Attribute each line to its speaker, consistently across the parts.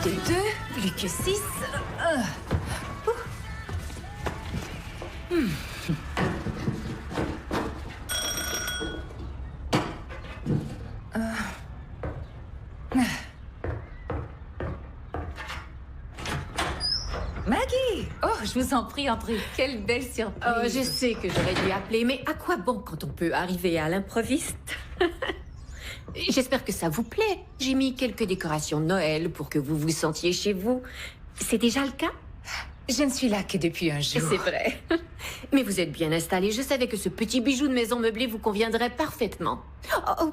Speaker 1: que 2, plus que 6.
Speaker 2: Maggie! Oh, je vous en prie, entrez. Quelle belle surprise.
Speaker 1: Oh, je sais que j'aurais dû appeler, mais à quoi bon quand on peut arriver à l'improviste? J'espère que ça vous plaît. J'ai mis quelques décorations de Noël pour que vous vous sentiez chez vous. C'est déjà le cas?
Speaker 2: Je ne suis là que depuis un jour.
Speaker 1: C'est vrai. Mais vous êtes bien installé. Je savais que ce petit bijou de maison meublée vous conviendrait parfaitement. Oh.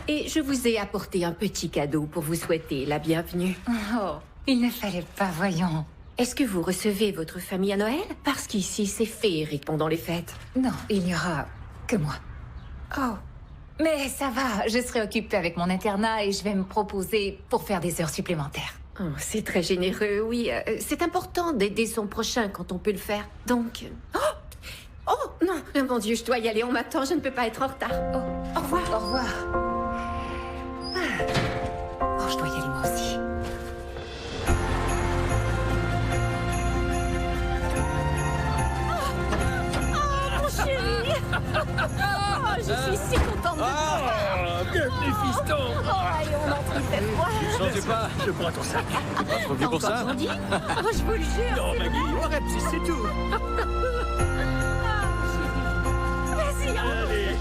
Speaker 1: Et je vous ai apporté un petit cadeau pour vous souhaiter la bienvenue.
Speaker 2: Oh, il ne fallait pas, voyons.
Speaker 1: Est-ce que vous recevez votre famille à Noël? Parce qu'ici, c'est féerique pendant les fêtes.
Speaker 2: Non, il n'y aura que moi.
Speaker 1: Oh.
Speaker 2: Mais ça va, je serai occupée avec mon internat et je vais me proposer pour faire des heures supplémentaires.
Speaker 1: Oh, c'est très généreux, oui. C'est important d'aider son prochain quand on peut le faire. Donc... Oh non, mon Dieu, je dois y aller, on m'attend, je ne peux pas être en retard.
Speaker 2: Oh, au revoir. Au revoir. Oh, je dois y aller moi aussi.
Speaker 1: Mon chéri. Oh, je suis si contente de toi.
Speaker 3: Bienvenue, fiston.
Speaker 1: Oh, allez, on entre cette fois.
Speaker 3: Ne changez pas, je prends ton sac. Pas trop vieux pour ça?
Speaker 1: Grandi? Oh, je vous le jure.
Speaker 3: Non, Maggie, arrête, c'est tout.
Speaker 1: Vas-y,
Speaker 3: Allez.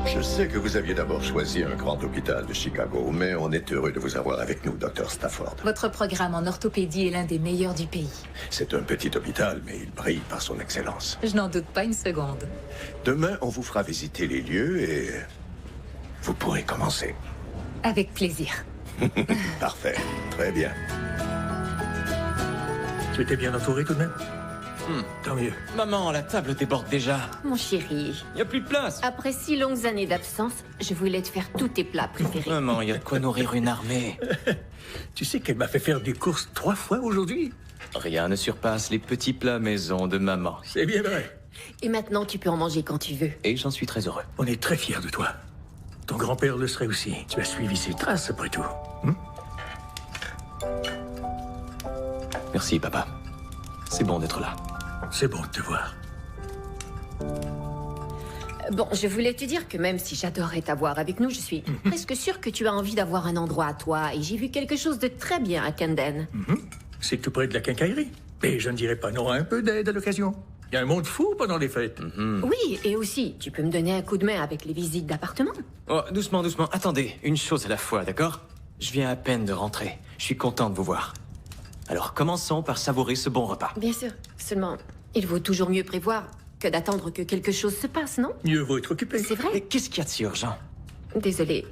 Speaker 4: Je sais que vous aviez d'abord choisi un grand hôpital de Chicago, mais on est heureux de vous avoir avec nous, Dr. Stafford.
Speaker 2: Votre programme en orthopédie est l'un des meilleurs du pays.
Speaker 4: C'est un petit hôpital, mais il brille par son excellence.
Speaker 2: Je n'en doute pas une seconde.
Speaker 4: Demain, on vous fera visiter les lieux et vous pourrez commencer.
Speaker 2: Avec plaisir.
Speaker 4: Parfait. Très bien.
Speaker 3: Tu étais bien entouré tout de même? Tant mieux.
Speaker 5: Maman, la table déborde déjà.
Speaker 1: Mon chéri,
Speaker 5: Y a plus de place.
Speaker 1: après si longues années d'absence, je voulais te faire tous tes plats préférés.
Speaker 5: Maman, y a de quoi nourrir une armée.
Speaker 3: Tu sais qu'elle m'a fait faire des courses 3 fois aujourd'hui?
Speaker 5: Rien ne surpasse les petits plats maison de maman.
Speaker 3: C'est bien vrai.
Speaker 1: Et maintenant, tu peux en manger quand tu veux.
Speaker 5: Et j'en suis très heureux.
Speaker 3: On est très fiers de toi. Ton grand-père le serait aussi. Tu as suivi ses traces, après tout.
Speaker 5: Merci, papa. C'est bon d'être là.
Speaker 3: C'est bon de te voir.
Speaker 1: Bon, je voulais te dire que même si j'adorais t'avoir avec nous, je suis presque sûre que tu as envie d'avoir un endroit à toi. Et j'ai vu quelque chose de très bien à Camden.
Speaker 3: C'est tout près de la quincaillerie. Et je ne dirais pas non à un peu d'aide à l'occasion. Il y a un monde fou pendant les fêtes.
Speaker 1: Oui, et aussi, tu peux me donner un coup de main avec les visites d'appartements.
Speaker 5: Oh, doucement, doucement. Attendez, une chose à la fois, d'accord? Je viens à peine de rentrer. Je suis content de vous voir. Alors commençons par savourer ce bon repas.
Speaker 1: Bien sûr. Seulement, il vaut toujours mieux prévoir que d'attendre que quelque chose se passe, non?
Speaker 3: Mieux vaut être occupé.
Speaker 1: C'est
Speaker 5: Mais
Speaker 1: vrai?
Speaker 5: qu'est-ce qu'il y a de si urgent?
Speaker 1: Désolée.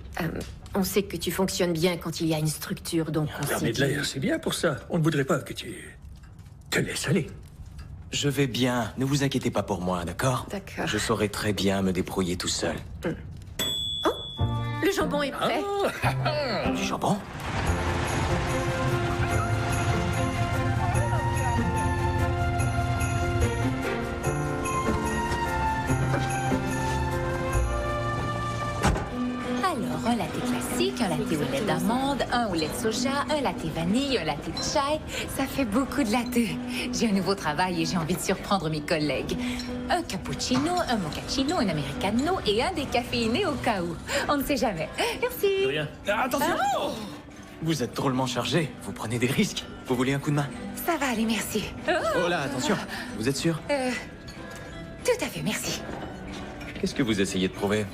Speaker 1: On sait que tu fonctionnes bien quand il y a une structure, donc on
Speaker 3: Fermer
Speaker 1: s'est
Speaker 3: de
Speaker 1: dit...
Speaker 3: l'air, c'est bien pour ça. On ne voudrait pas que tu te laisses aller.
Speaker 5: Je vais bien. Ne vous inquiétez pas pour moi, d'accord?
Speaker 1: D'accord.
Speaker 5: Je saurai très bien me débrouiller tout seul.
Speaker 1: Le jambon est prêt.
Speaker 5: Du jambon?
Speaker 2: Alors, un latte classique, un latte au lait d'amande, un au lait de soja, un latte vanille, un latte de chai. Ça fait beaucoup de latte. J'ai un nouveau travail et j'ai envie de surprendre mes collègues. Un cappuccino, un mochaccino, un americano et un décaféiné au cas où. On ne sait jamais. Merci.
Speaker 3: De rien.
Speaker 5: Attention! Vous êtes drôlement chargé. Vous prenez des risques. Vous voulez un coup de main?
Speaker 2: Ça va aller, merci.
Speaker 5: Oh là, attention. Vous êtes sûr?
Speaker 2: Tout à fait, merci.
Speaker 5: Qu'est-ce que vous essayez de prouver?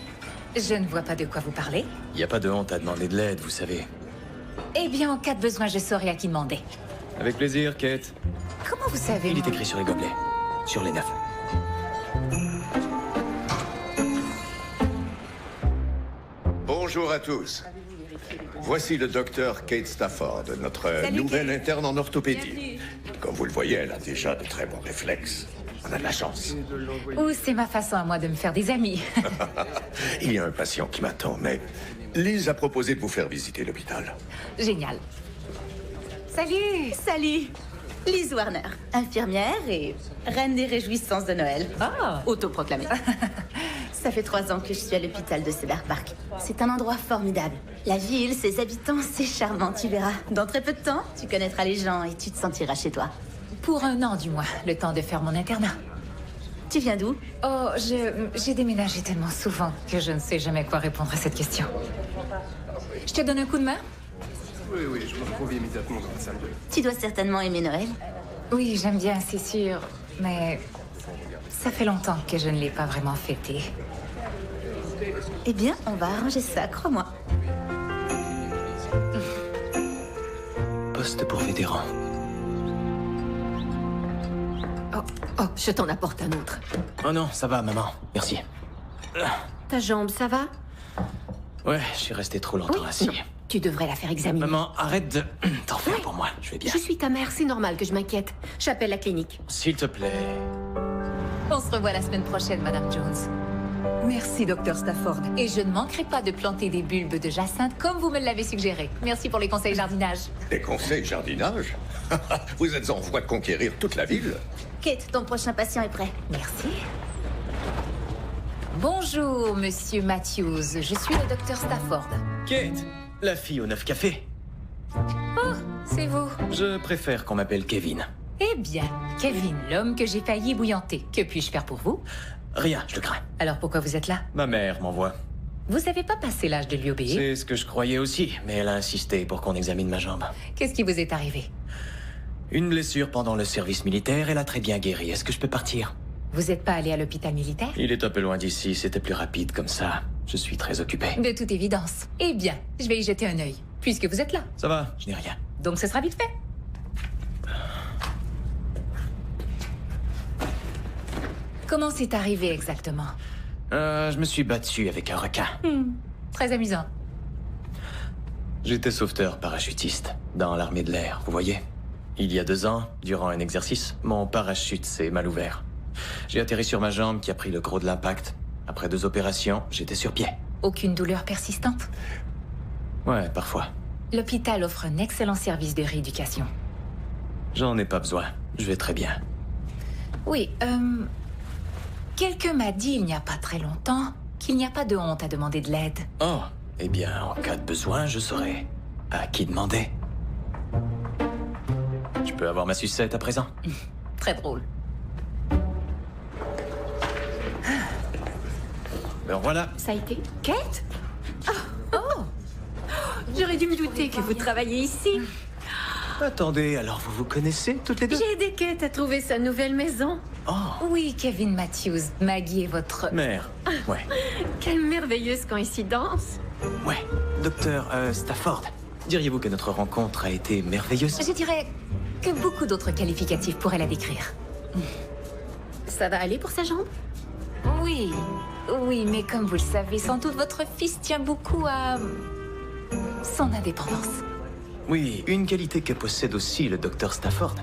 Speaker 2: Je ne vois pas de quoi vous parlez.
Speaker 5: Il n'y a pas de honte à demander de l'aide, vous savez.
Speaker 2: Eh bien, en cas de besoin, je saurai à qui demander.
Speaker 5: Avec plaisir, Kate.
Speaker 2: Comment vous savez?
Speaker 5: Il est
Speaker 2: moi
Speaker 5: écrit sur les gobelets. Sur les 9.
Speaker 4: Bonjour à tous. Voici le docteur Kate Stafford, notre nouvelle interne en orthopédie. Comme vous le voyez, elle a déjà de très bons réflexes. On a de la chance.
Speaker 2: Ou c'est ma façon à moi de me faire des amis.
Speaker 4: Il y a un patient qui m'attend, mais Liz a proposé de vous faire visiter l'hôpital.
Speaker 2: Génial. Salut.
Speaker 6: Salut, Liz Warner, infirmière et reine des réjouissances de Noël.
Speaker 2: Ah.
Speaker 6: Autoproclamée. Ça fait 3 ans que je suis à l'hôpital de Cedar Park. C'est un endroit formidable. La ville, ses habitants, c'est charmant, tu verras. Dans très peu de temps, tu connaîtras les gens et tu te sentiras chez toi.
Speaker 2: Pour 1 an, du moins, le temps de faire mon internat.
Speaker 6: Tu viens d'où?
Speaker 2: Oh, j'ai déménagé tellement souvent que je ne sais jamais quoi répondre à cette question. Je te donne un coup de main?
Speaker 7: Oui, je me retrouve immédiatement dans la salle de...
Speaker 6: Tu dois certainement aimer Noël.
Speaker 2: Oui, j'aime bien, c'est sûr. Mais ça fait longtemps que je ne l'ai pas vraiment fêté.
Speaker 6: Eh bien, on va arranger ça, crois-moi.
Speaker 5: Poste pour vétérans.
Speaker 1: Oh, je t'en apporte un autre.
Speaker 5: Oh non, ça va, maman. Merci.
Speaker 1: Ta jambe, ça va?
Speaker 5: Ouais, je suis resté trop longtemps assis.
Speaker 1: Non, tu devrais la faire examiner.
Speaker 5: Maman, arrête de t'en faire pour moi. Je vais bien.
Speaker 1: Je suis ta mère, c'est normal que je m'inquiète. J'appelle la clinique.
Speaker 5: S'il te plaît.
Speaker 2: On se revoit la semaine prochaine, Madame Jones.
Speaker 8: Merci, Dr. Stafford.
Speaker 2: Et je ne manquerai pas de planter des bulbes de jacinthe comme vous me l'avez suggéré. Merci pour les conseils jardinage.
Speaker 4: Des conseils jardinage? Vous êtes en voie de conquérir toute la ville?
Speaker 6: Kate, ton prochain patient est prêt.
Speaker 2: Merci. Bonjour, Monsieur Matthews. Je suis le Dr. Stafford.
Speaker 5: Kate, la fille au 9 cafés.
Speaker 2: Oh, c'est vous.
Speaker 5: Je préfère qu'on m'appelle Kevin.
Speaker 2: Eh bien, Kevin, l'homme que j'ai failli ébouillanter. Que puis-je faire pour vous?
Speaker 5: Rien, je le crains.
Speaker 2: Alors pourquoi vous êtes là?
Speaker 5: Ma mère m'envoie.
Speaker 2: Vous n'avez pas passé l'âge de lui obéir?
Speaker 5: C'est ce que je croyais aussi, mais elle a insisté pour qu'on examine ma jambe.
Speaker 2: Qu'est-ce qui vous est arrivé?
Speaker 5: Une blessure pendant le service militaire, elle a très bien guéri. Est-ce que je peux partir?
Speaker 2: Vous n'êtes pas allé à l'hôpital militaire?
Speaker 5: Il est un peu loin d'ici, c'était plus rapide comme ça. Je suis très occupé.
Speaker 2: De toute évidence. Eh bien, je vais y jeter un œil, puisque vous êtes là.
Speaker 5: Ça va, je n'ai rien.
Speaker 2: Donc ce sera vite fait. Comment c'est arrivé exactement?
Speaker 5: Je me suis battu avec un requin.
Speaker 2: Très amusant.
Speaker 5: J'étais sauveteur parachutiste dans l'armée de l'air, vous voyez. Il y a 2 ans, durant un exercice, mon parachute s'est mal ouvert. J'ai atterri sur ma jambe qui a pris le gros de l'impact. Après 2 opérations, j'étais sur pied.
Speaker 2: Aucune douleur persistante?
Speaker 5: Ouais, parfois.
Speaker 2: L'hôpital offre un excellent service de rééducation.
Speaker 5: J'en ai pas besoin. Je vais très bien.
Speaker 2: Oui, quelqu'un m'a dit il n'y a pas très longtemps qu'il n'y a pas de honte à demander de l'aide.
Speaker 5: Oh, eh bien, en cas de besoin, je saurai à qui demander. Je peux avoir ma sucette à présent?
Speaker 2: Très drôle.
Speaker 5: Ben voilà.
Speaker 1: Ça a été? Kate? Oh! J'aurais dû me douter que vous travaillez ici.
Speaker 5: Attendez, alors vous vous connaissez toutes les deux?
Speaker 1: J'ai aidé Kate à trouver sa nouvelle maison.
Speaker 5: Oh,
Speaker 2: Oui, Kevin Matthews. Maggie est votre...
Speaker 5: mère. Ouais,
Speaker 1: Quelle merveilleuse coïncidence.
Speaker 5: ouais. Docteur Stafford, diriez-vous que notre rencontre a été merveilleuse?
Speaker 2: Je dirais que beaucoup d'autres qualificatifs pourraient la décrire.
Speaker 1: Ça va aller pour sa jambe?
Speaker 2: Oui, oui, mais comme vous le savez, sans doute votre fils tient beaucoup à... son indépendance.
Speaker 5: Oui, une qualité que possède aussi le docteur Stafford.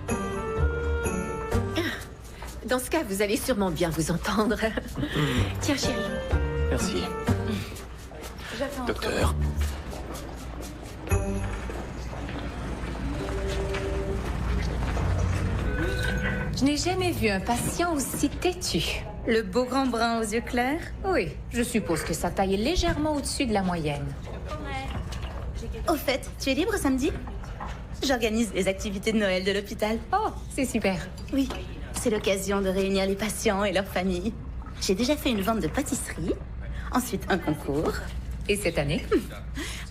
Speaker 1: Dans ce cas, vous allez sûrement bien vous entendre. Tiens, chérie.
Speaker 5: Merci.
Speaker 2: J'attends.
Speaker 5: Docteur.
Speaker 2: Je n'ai jamais vu un patient aussi têtu.
Speaker 6: Le beau grand brun aux yeux clairs?
Speaker 2: Oui, je suppose que sa taille est légèrement au-dessus de la moyenne.
Speaker 6: Au fait, tu es libre samedi? J'organise les activités de Noël de l'hôpital.
Speaker 2: Oh, c'est super.
Speaker 6: Oui, c'est l'occasion de réunir les patients et leurs familles. J'ai déjà fait une vente de pâtisserie, ensuite un concours,
Speaker 2: Et cette année?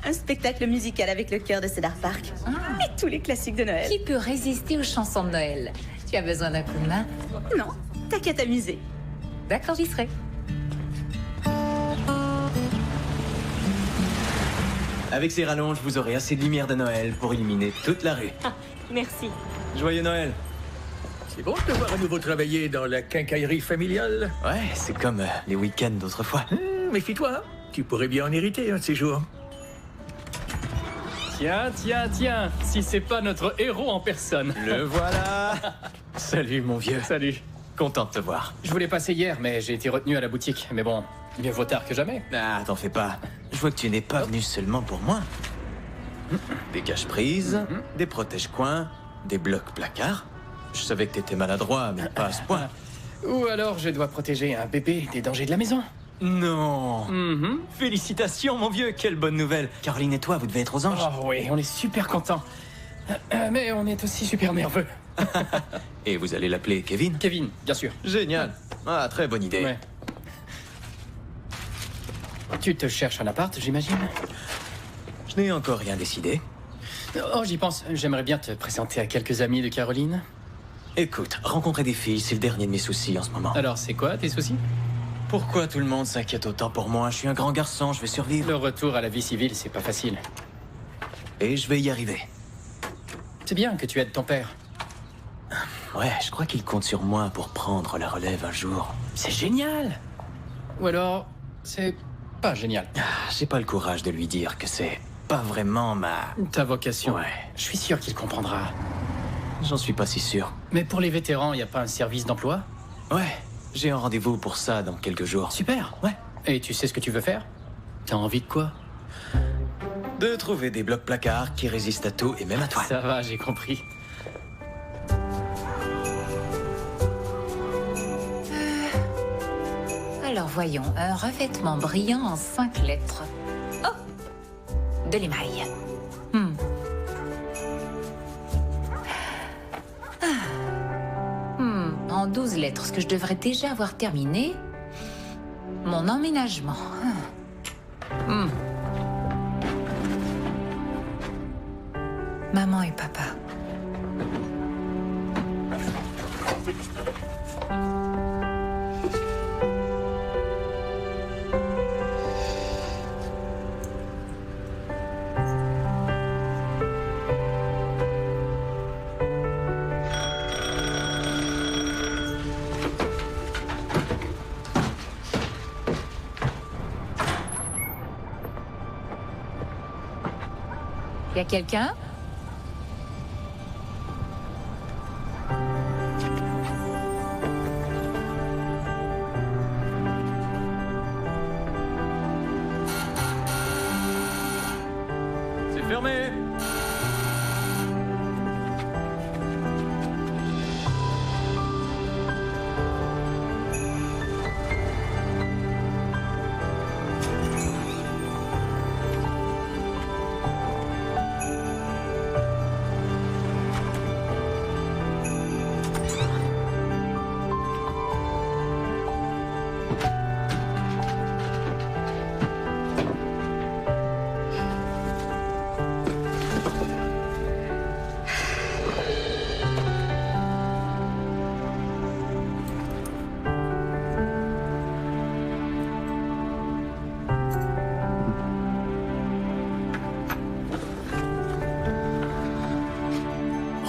Speaker 6: un spectacle musical avec le chœur de Cedar Park et tous les classiques de Noël.
Speaker 2: Qui peut résister aux chansons de Noël? Tu as besoin d'un coup de main?
Speaker 6: Non, t'as qu'à t'amuser.
Speaker 2: D'accord, j'y serai.
Speaker 5: Avec ces rallonges, vous aurez assez de lumière de Noël pour illuminer toute la rue.
Speaker 1: Merci.
Speaker 5: Joyeux Noël.
Speaker 3: C'est bon de te voir à nouveau travailler dans la quincaillerie familiale.
Speaker 5: Ouais, c'est comme les week-ends d'autrefois.
Speaker 3: Méfie-toi, tu pourrais bien en hériter un de ces jours.
Speaker 7: Tiens, si c'est pas notre héros en personne.
Speaker 5: Le voilà. Salut mon vieux.
Speaker 7: Salut.
Speaker 5: Content de te voir.
Speaker 7: Je voulais passer hier, mais j'ai été retenu à la boutique. Mais bon, mieux vaut tard que jamais.
Speaker 5: Ah, t'en fais pas. Je vois que tu n'es pas venu seulement pour moi. Des caches-prises, des protège-coins, des blocs placards. Je savais que t'étais maladroit, mais pas à ce point.
Speaker 7: Ou alors je dois protéger un bébé des dangers de la maison.
Speaker 5: Non. Félicitations, mon vieux, quelle bonne nouvelle. Caroline et toi, vous devez être aux anges.
Speaker 7: Oh oui, on est super contents. Mais on est aussi super nerveux.
Speaker 5: Et vous allez l'appeler Kevin?
Speaker 7: Kevin, bien sûr.
Speaker 5: Génial. Ah, très bonne idée.
Speaker 7: Ouais. Tu te cherches un appart, j'imagine?
Speaker 5: Je n'ai encore rien décidé.
Speaker 7: Oh, j'y pense. J'aimerais bien te présenter à quelques amis de Caroline.
Speaker 5: Écoute, rencontrer des filles, c'est le dernier de mes soucis en ce moment.
Speaker 7: Alors, c'est quoi tes soucis?
Speaker 5: Pourquoi tout le monde s'inquiète autant pour moi? Je suis un grand garçon, je vais survivre.
Speaker 7: Le retour à la vie civile, c'est pas facile.
Speaker 5: Et je vais y arriver.
Speaker 7: C'est bien que tu aides ton père.
Speaker 5: Ouais, je crois qu'il compte sur moi pour prendre la relève un jour.
Speaker 7: C'est génial! Ou alors, c'est pas génial.
Speaker 5: J'ai pas le courage de lui dire que c'est pas vraiment ma...
Speaker 7: Ta vocation.
Speaker 5: Ouais.
Speaker 7: Je suis sûr qu'il comprendra.
Speaker 5: J'en suis pas si sûr.
Speaker 7: Mais pour les vétérans, y a pas un service d'emploi?
Speaker 5: Ouais, j'ai un rendez-vous pour ça dans quelques jours.
Speaker 7: Super.
Speaker 5: Ouais.
Speaker 7: Et tu sais ce que tu veux faire? T'as envie de quoi?
Speaker 5: De trouver des blocs placards qui résistent à tout et même à toi.
Speaker 7: Ça va, j'ai compris.
Speaker 2: Alors voyons, un revêtement brillant en 5 lettres. Oh! De l'émail. En 12 lettres, ce que je devrais déjà avoir terminé. Mon emménagement. Maman et papa. Y a quelqu'un?
Speaker 5: C'est fermé.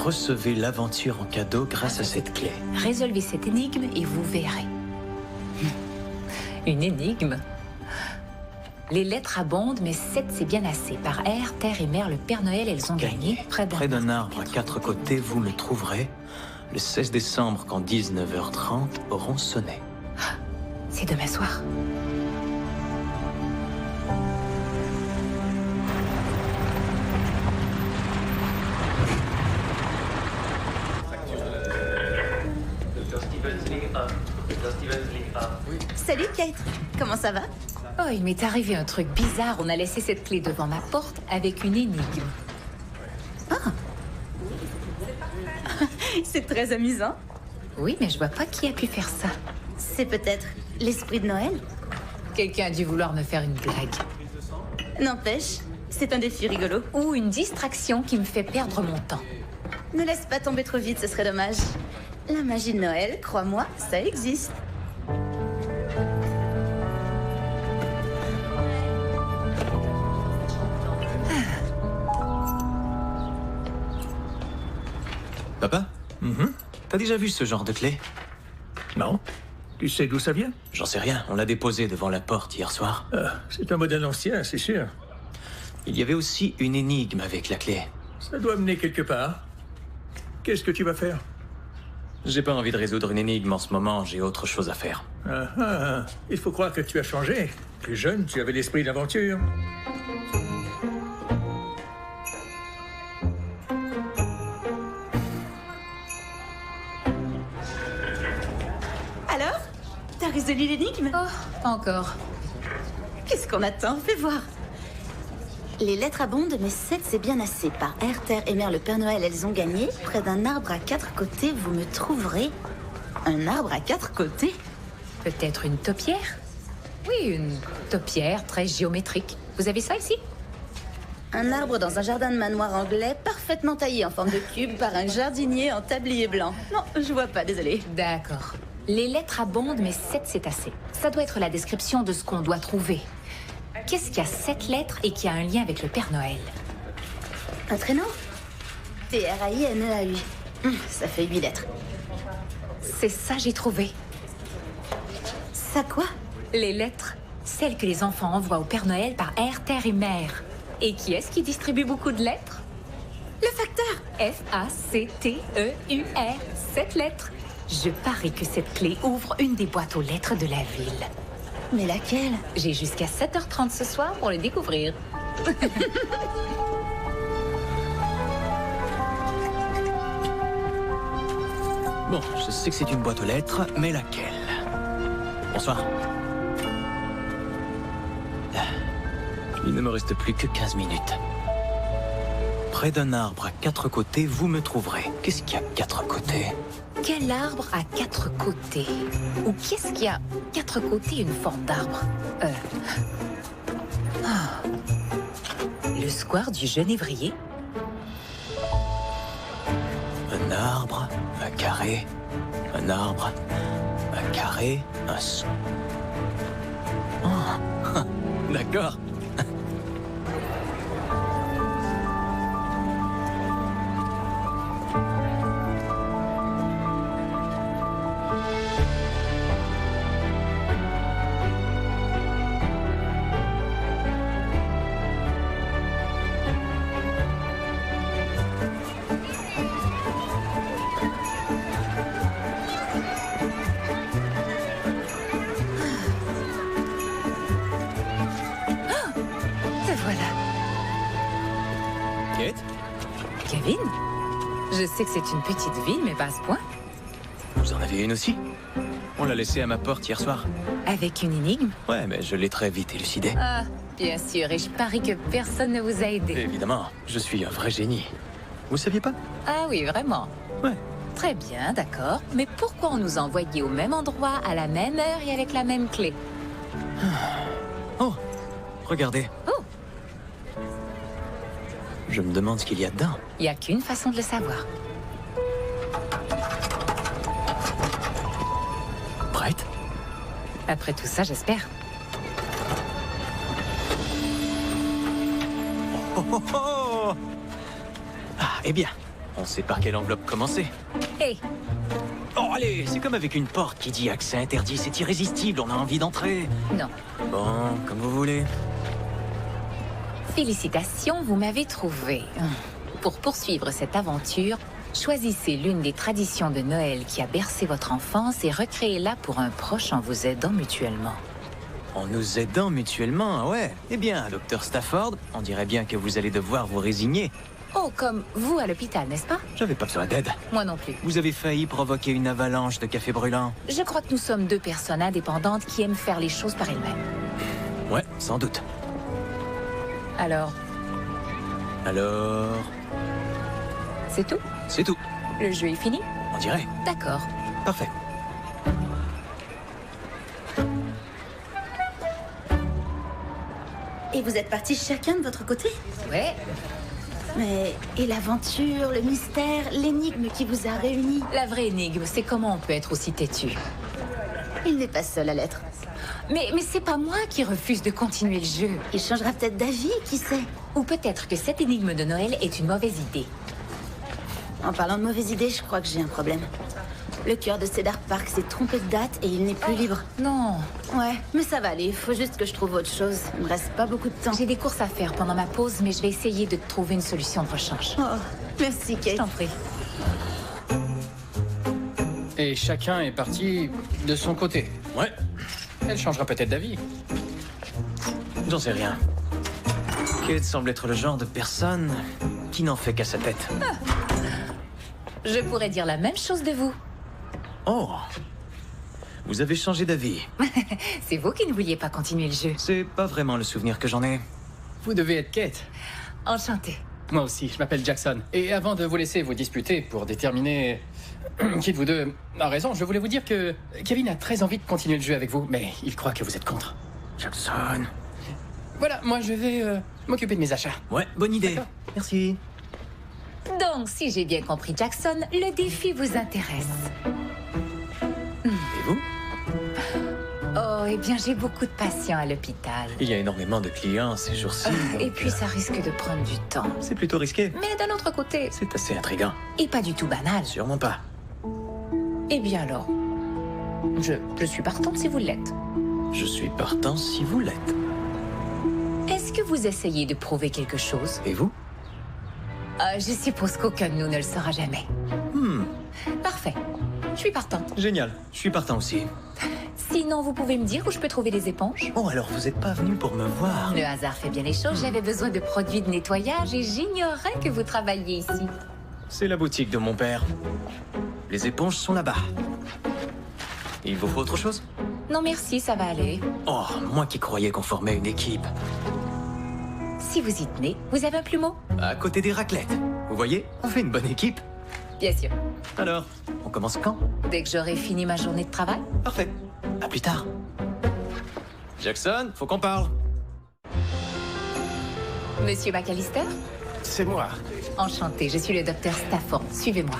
Speaker 5: Recevez l'aventure en cadeau grâce à cette clé.
Speaker 2: Résolvez cette énigme et vous verrez. Une énigme? Les lettres abondent, mais 7 c'est bien assez. Par air, terre et mer, le Père Noël, elles ont gagné.
Speaker 5: Près d'un arbre à 4 côtés, vous me trouverez le 16 décembre quand 19h30 auront sonné.
Speaker 2: C'est demain soir.
Speaker 6: Salut Kate, comment ça va?
Speaker 2: Oh, il m'est arrivé un truc bizarre. On a laissé cette clé devant ma porte avec une énigme.
Speaker 6: C'est très amusant.
Speaker 2: Oui, mais je vois pas qui a pu faire ça.
Speaker 6: C'est peut-être l'esprit de Noël?
Speaker 2: Quelqu'un a dû vouloir me faire une blague.
Speaker 6: N'empêche, c'est un défi rigolo.
Speaker 2: Ou une distraction qui me fait perdre mon temps.
Speaker 6: Ne laisse pas tomber trop vite, ce serait dommage. La magie de Noël, crois-moi, ça existe.
Speaker 5: Papa? T'as déjà vu ce genre de clé?
Speaker 3: Non. Tu sais d'où ça vient?
Speaker 5: J'en sais rien, on l'a déposé devant la porte hier soir.
Speaker 3: C'est un modèle ancien, c'est sûr.
Speaker 5: Il y avait aussi une énigme avec la clé.
Speaker 3: Ça doit mener quelque part. Qu'est-ce que tu vas faire?
Speaker 5: J'ai pas envie de résoudre une énigme en ce moment, j'ai autre chose à faire.
Speaker 3: Il faut croire que tu as changé. Plus jeune, tu avais l'esprit d'aventure.
Speaker 6: Alors, t'as résolu résolu l'énigme?
Speaker 2: Oh, pas encore.
Speaker 6: Qu'est-ce qu'on attend? Fais voir. Les lettres abondent, mais 7 c'est bien assez. Par air, terre et mer, le Père Noël, elles ont gagné. Près d'un arbre à 4 côtés, vous me trouverez. Un arbre à 4 côtés?
Speaker 2: Peut-être une taupière? Oui, une taupière très géométrique. Vous avez ça ici?
Speaker 6: Un arbre dans un jardin de manoir anglais, parfaitement taillé en forme de cube par un jardinier en tablier blanc. Non, je vois pas, désolé.
Speaker 2: D'accord. Les lettres abondent, mais 7 c'est assez. Ça doit être la description de ce qu'on doit trouver. Qu'est-ce qui a 7 lettres et qui a un lien avec le Père Noël?
Speaker 6: Un traîneau? T-R-A-I-N-E-A-U. Ça fait 8 lettres.
Speaker 2: C'est ça, j'ai trouvé.
Speaker 6: Ça quoi?
Speaker 2: Les lettres. Celles que les enfants envoient au Père Noël par air, terre et mer. Et qui est-ce qui distribue beaucoup de lettres?
Speaker 6: Le facteur!
Speaker 2: F-A-C-T-E-U-R. 7 lettres. Je parie que cette clé ouvre une des boîtes aux lettres de la ville.
Speaker 6: Mais laquelle?
Speaker 2: J'ai jusqu'à 7h30 ce soir pour le découvrir.
Speaker 5: Bon, je sais que c'est une boîte aux lettres, mais laquelle? Bonsoir. Il ne me reste plus que 15 minutes. Près d'un arbre à 4 côtés, vous me trouverez. Qu'est-ce qu'il y a 4 côtés?
Speaker 2: Quel arbre a 4 côtés? Ou qu'est-ce qui a 4 côtés une forme d'arbre? Le square du Genévrier?
Speaker 5: Un arbre, un carré, un arbre, un carré, un... Oh, d'accord.
Speaker 2: Kevin? Je sais que c'est une petite ville, mais pas à ce point.
Speaker 5: Vous en avez une aussi? On l'a laissée à ma porte hier soir.
Speaker 2: Avec une énigme?
Speaker 5: Ouais, mais je l'ai très vite élucidée.
Speaker 2: Ah, bien sûr, et je parie que personne ne vous a aidé.
Speaker 5: Évidemment, je suis un vrai génie. Vous saviez pas?
Speaker 2: Ah oui, vraiment?
Speaker 5: Ouais.
Speaker 2: Très bien, d'accord. Mais pourquoi on nous a envoyés au même endroit, à la même heure et avec la même clé?
Speaker 5: Oh, regardez.
Speaker 2: Oh!
Speaker 5: Je me demande ce qu'il y a dedans.
Speaker 2: Il n'y a qu'une façon de le savoir.
Speaker 5: Prête?
Speaker 2: Après tout ça, j'espère.
Speaker 5: Oh, oh, oh! Ah, eh bien, on sait par quelle enveloppe commencer.
Speaker 2: Hé!
Speaker 5: Oh, allez, c'est comme avec une porte qui dit accès interdit, c'est irrésistible, on a envie d'entrer.
Speaker 2: Non.
Speaker 5: Bon, comme vous voulez.
Speaker 2: Félicitations, vous m'avez trouvé. Pour poursuivre cette aventure, choisissez l'une des traditions de Noël qui a bercé votre enfance et recréez-la pour un proche en vous aidant mutuellement.
Speaker 5: En nous aidant mutuellement, ouais. Eh bien, Dr. Stafford, on dirait bien que vous allez devoir vous résigner.
Speaker 2: Oh, comme vous à l'hôpital, n'est-ce pas?
Speaker 5: J'avais pas besoin d'aide.
Speaker 2: Moi non plus.
Speaker 5: Vous avez failli provoquer une avalanche de café brûlant.
Speaker 2: Je crois que nous sommes deux personnes indépendantes qui aiment faire les choses par elles-mêmes.
Speaker 5: Ouais, sans doute.
Speaker 2: Alors, c'est tout?
Speaker 5: C'est tout.
Speaker 2: Le jeu est fini?
Speaker 5: On dirait.
Speaker 2: D'accord.
Speaker 5: Parfait.
Speaker 6: Et vous êtes partis chacun de votre côté?
Speaker 2: Ouais.
Speaker 6: Mais... et l'aventure, le mystère, l'énigme qui vous a réunis?
Speaker 2: La vraie énigme, c'est comment on peut être aussi têtu.
Speaker 6: Il n'est pas seul à l'être.
Speaker 2: Mais c'est pas moi qui refuse de continuer le jeu.
Speaker 6: Il changera peut-être d'avis, qui sait?
Speaker 2: Ou peut-être que cette énigme de Noël est une mauvaise idée.
Speaker 6: En parlant de mauvaise idée, je crois que j'ai un problème. Le cœur de Cedar Park s'est trompé de date et il n'est plus libre.
Speaker 2: Non.
Speaker 6: Ouais, mais ça va aller. Il faut juste que je trouve autre chose. Il me reste pas beaucoup de temps.
Speaker 2: J'ai des courses à faire pendant ma pause, mais je vais essayer de trouver une solution de rechange.
Speaker 6: Oh, merci, Kate.
Speaker 2: Je t'en prie.
Speaker 7: Et chacun est parti de son côté.
Speaker 5: Ouais.
Speaker 7: Elle changera peut-être d'avis.
Speaker 5: J'en sais rien. Kate semble être le genre de personne qui n'en fait qu'à sa tête.
Speaker 2: Ah. Je pourrais dire la même chose de vous.
Speaker 5: Oh. Vous avez changé d'avis.
Speaker 2: C'est vous qui ne vouliez pas continuer le jeu.
Speaker 5: C'est pas vraiment le souvenir que j'en ai.
Speaker 7: Vous devez être Kate.
Speaker 2: Enchantée.
Speaker 7: Moi aussi, je m'appelle Jackson. Et avant de vous laisser vous disputer pour déterminer qui de vous deux a raison, je voulais vous dire que Kevin a très envie de continuer le jeu avec vous, mais il croit que vous êtes contre.
Speaker 5: Jackson.
Speaker 7: Voilà, moi je vais m'occuper de mes achats.
Speaker 5: Ouais, bonne idée. Merci.
Speaker 2: Donc, si j'ai bien compris, Jackson, le défi vous intéresse.
Speaker 5: Et vous?
Speaker 2: Oh, eh bien, j'ai beaucoup de patients à l'hôpital.
Speaker 5: Il y a énormément de clients ces jours-ci.
Speaker 2: Et
Speaker 5: donc,
Speaker 2: puis, ça risque de prendre du temps.
Speaker 5: c'est plutôt risqué.
Speaker 2: Mais d'un autre côté,
Speaker 5: C'est assez intriguant.
Speaker 2: et pas du tout banal.
Speaker 5: Sûrement pas.
Speaker 2: Eh bien alors, je suis partante si vous l'êtes.
Speaker 5: Je suis partant si vous l'êtes.
Speaker 2: Est-ce que vous essayez de prouver quelque chose?
Speaker 5: Et vous?
Speaker 2: Je suppose qu'aucun de nous ne le saura jamais. Parfait. Je suis partante.
Speaker 5: Génial. Je suis partant aussi.
Speaker 2: Sinon, vous pouvez me dire où je peux trouver les éponges?
Speaker 5: Oh, alors vous êtes pas venu pour me voir.
Speaker 2: Le hasard fait bien les choses. J'avais besoin de produits de nettoyage et j'ignorais que vous travailliez ici.
Speaker 5: C'est la boutique de mon père. Les éponges sont là-bas. Il vous faut autre chose?
Speaker 2: Non merci, ça va aller.
Speaker 5: Oh, moi qui croyais qu'on formait une équipe.
Speaker 2: Si vous y tenez, vous avez un plumeau?
Speaker 5: À côté des raclettes. Vous voyez, on fait une bonne équipe.
Speaker 2: Bien sûr.
Speaker 5: Alors, on commence quand?
Speaker 2: Dès que j'aurai fini ma journée de travail.
Speaker 5: Parfait. À plus tard. Jackson, faut qu'on parle.
Speaker 2: Monsieur McAllister?
Speaker 9: C'est moi.
Speaker 2: Enchanté, je suis le docteur Stafford. Suivez-moi.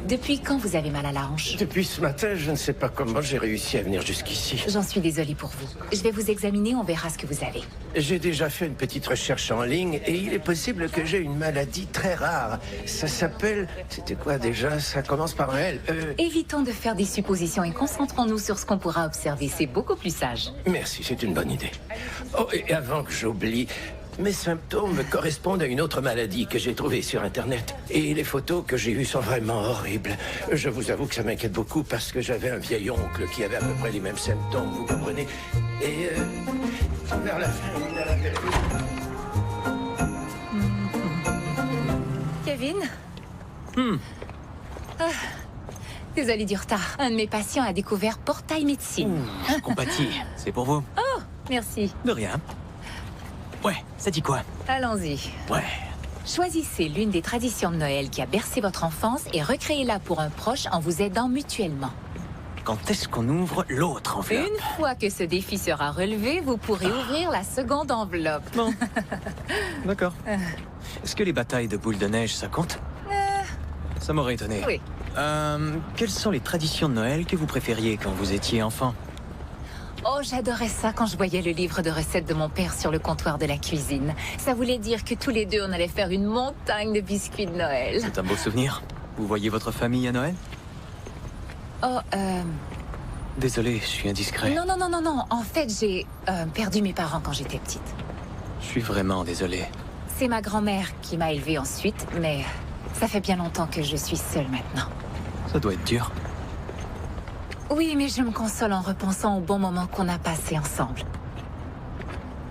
Speaker 2: Depuis quand vous avez mal à la hanche?
Speaker 9: Depuis ce matin, je ne sais pas comment j'ai réussi à venir jusqu'ici.
Speaker 2: J'en suis désolée pour vous. Je vais vous examiner, on verra ce que vous avez.
Speaker 9: J'ai déjà fait une petite recherche en ligne et il est possible que j'ai une maladie très rare. Ça s'appelle... C'était quoi déjà? Ça commence par un L.
Speaker 2: Évitons de faire des suppositions et concentrons-nous sur ce qu'on pourra observer. C'est beaucoup plus sage.
Speaker 9: Merci, c'est une bonne idée. Oh, et avant que j'oublie... Mes symptômes correspondent à une autre maladie que j'ai trouvée sur Internet. Et les photos que j'ai eues sont vraiment horribles. Je vous avoue que ça m'inquiète beaucoup parce que j'avais un vieil oncle qui avait à peu près les mêmes symptômes, vous comprenez? Et vers la fin, il avait...
Speaker 2: Kevin? Désolée du retard. Un de mes patients a découvert Portail Médecine.
Speaker 5: Je compatis. C'est pour vous.
Speaker 2: Oh, merci.
Speaker 5: De rien. Ouais, ça dit quoi?
Speaker 2: Allons-y.
Speaker 5: Ouais.
Speaker 2: Choisissez l'une des traditions de Noël qui a bercé votre enfance et recréez-la pour un proche en vous aidant mutuellement.
Speaker 5: Quand est-ce qu'on ouvre l'autre enveloppe?
Speaker 2: Une fois que ce défi sera relevé, vous pourrez ouvrir la seconde enveloppe.
Speaker 5: Bon. D'accord. Est-ce que les batailles de boules de neige, ça compte? Ça m'aurait étonné.
Speaker 2: Oui.
Speaker 5: Quelles sont les traditions de Noël que vous préfériez quand vous étiez enfant?
Speaker 2: Oh, j'adorais ça quand je voyais le livre de recettes de mon père sur le comptoir de la cuisine. Ça voulait dire que tous les deux, on allait faire une montagne de biscuits de Noël.
Speaker 5: C'est un beau souvenir. Vous voyez votre famille à Noël?
Speaker 2: Oh,
Speaker 5: Désolé, je suis indiscret.
Speaker 2: Non. En fait, j'ai perdu mes parents quand j'étais petite.
Speaker 5: Je suis vraiment désolé.
Speaker 2: C'est ma grand-mère qui m'a élevée ensuite, mais ça fait bien longtemps que je suis seule maintenant.
Speaker 5: Ça doit être dur.
Speaker 2: Oui, mais je me console en repensant au bon moment qu'on a passé ensemble.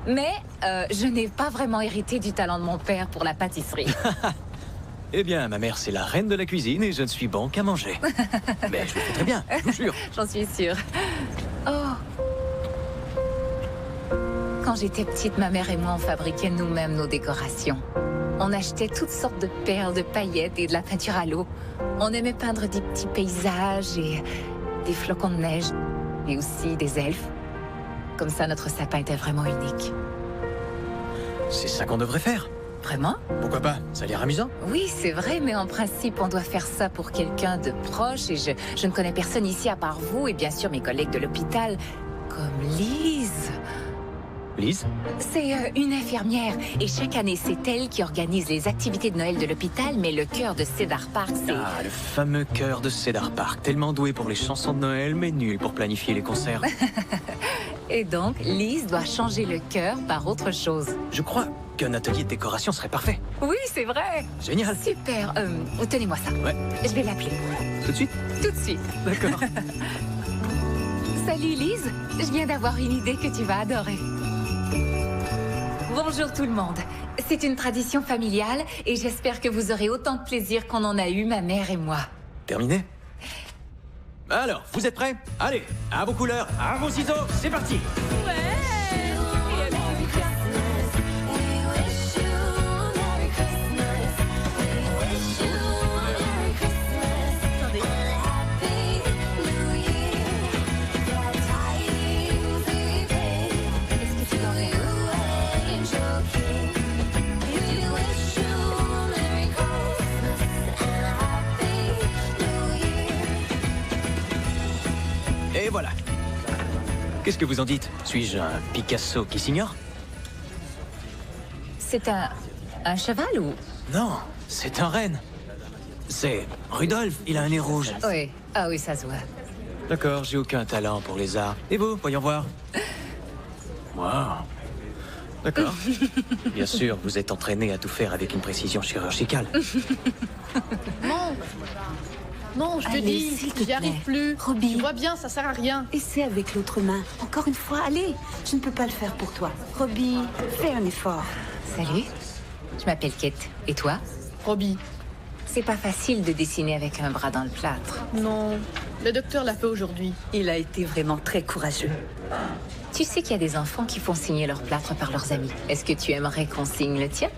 Speaker 2: Mais je n'ai pas vraiment hérité du talent de mon père pour la pâtisserie.
Speaker 5: Eh bien, ma mère, c'est la reine de la cuisine et je ne suis bon qu'à manger. Mais je le fais très bien, je vous jure.
Speaker 2: J'en suis sûre. Oh. Quand j'étais petite, ma mère et moi, on fabriquait nous-mêmes nos décorations. On achetait toutes sortes de perles, de paillettes et de la peinture à l'eau. On aimait peindre des petits paysages et des flocons de neige. Et aussi des elfes. Comme ça, notre sapin était vraiment unique.
Speaker 5: C'est ça qu'on devrait faire.
Speaker 2: Vraiment?
Speaker 5: Pourquoi pas? Ça a l'air amusant.
Speaker 2: Oui, c'est vrai, mais en principe, on doit faire ça pour quelqu'un de proche. Et je ne connais personne ici à part vous et bien sûr mes collègues de l'hôpital, comme Lise.
Speaker 5: Lise?
Speaker 2: C'est une infirmière. Et chaque année, c'est elle qui organise les activités de Noël de l'hôpital, mais le chœur de Cedar Park, c'est...
Speaker 5: Ah, le fameux chœur de Cedar Park. Tellement doué pour les chansons de Noël, mais nul pour planifier les concerts.
Speaker 2: Et donc, Lise doit changer le chœur par autre chose.
Speaker 5: Je crois qu'un atelier de décoration serait parfait.
Speaker 2: Oui, c'est vrai.
Speaker 5: Génial.
Speaker 2: Super. Tenez-moi ça.
Speaker 5: Ouais.
Speaker 2: Je vais l'appeler.
Speaker 5: Tout de suite?
Speaker 2: Tout de suite.
Speaker 5: D'accord.
Speaker 2: Salut Lise. Je viens d'avoir une idée que tu vas adorer. Bonjour tout le monde. C'est une tradition familiale et j'espère que vous aurez autant de plaisir qu'on en a eu, ma mère et moi.
Speaker 5: Terminé? Alors, vous êtes prêts? Allez, à vos couleurs, à vos ciseaux, c'est parti! Et voilà. Qu'est-ce que vous en dites? Suis-je un Picasso qui s'ignore?
Speaker 2: C'est un cheval ou...
Speaker 5: Non, c'est un renne. C'est Rudolph, il a un nez rouge.
Speaker 2: Oui, ah oui, ça se voit.
Speaker 5: D'accord, j'ai aucun talent pour les arts. Et vous, voyons voir. Wow. D'accord. Bien sûr, vous êtes entraîné à tout faire avec une précision chirurgicale.
Speaker 10: Non, je te
Speaker 6: Allez,
Speaker 10: dis,
Speaker 6: s'il te
Speaker 10: j'y arrive
Speaker 6: plaît.
Speaker 10: plus.
Speaker 6: Robbie.
Speaker 10: Tu vois bien, ça sert à rien.
Speaker 8: Essaie avec l'autre main. Encore une fois, allez. Je ne peux pas le faire pour toi. Robbie, fais un effort.
Speaker 2: Salut, je m'appelle Kate. Et toi?
Speaker 10: Robbie.
Speaker 2: C'est pas facile de dessiner avec un bras dans le plâtre.
Speaker 10: Non, le docteur l'a fait aujourd'hui.
Speaker 8: Il a été vraiment très courageux.
Speaker 2: Tu sais qu'il y a des enfants qui font signer leur plâtre par leurs amis. Est-ce que tu aimerais qu'on signe le tien?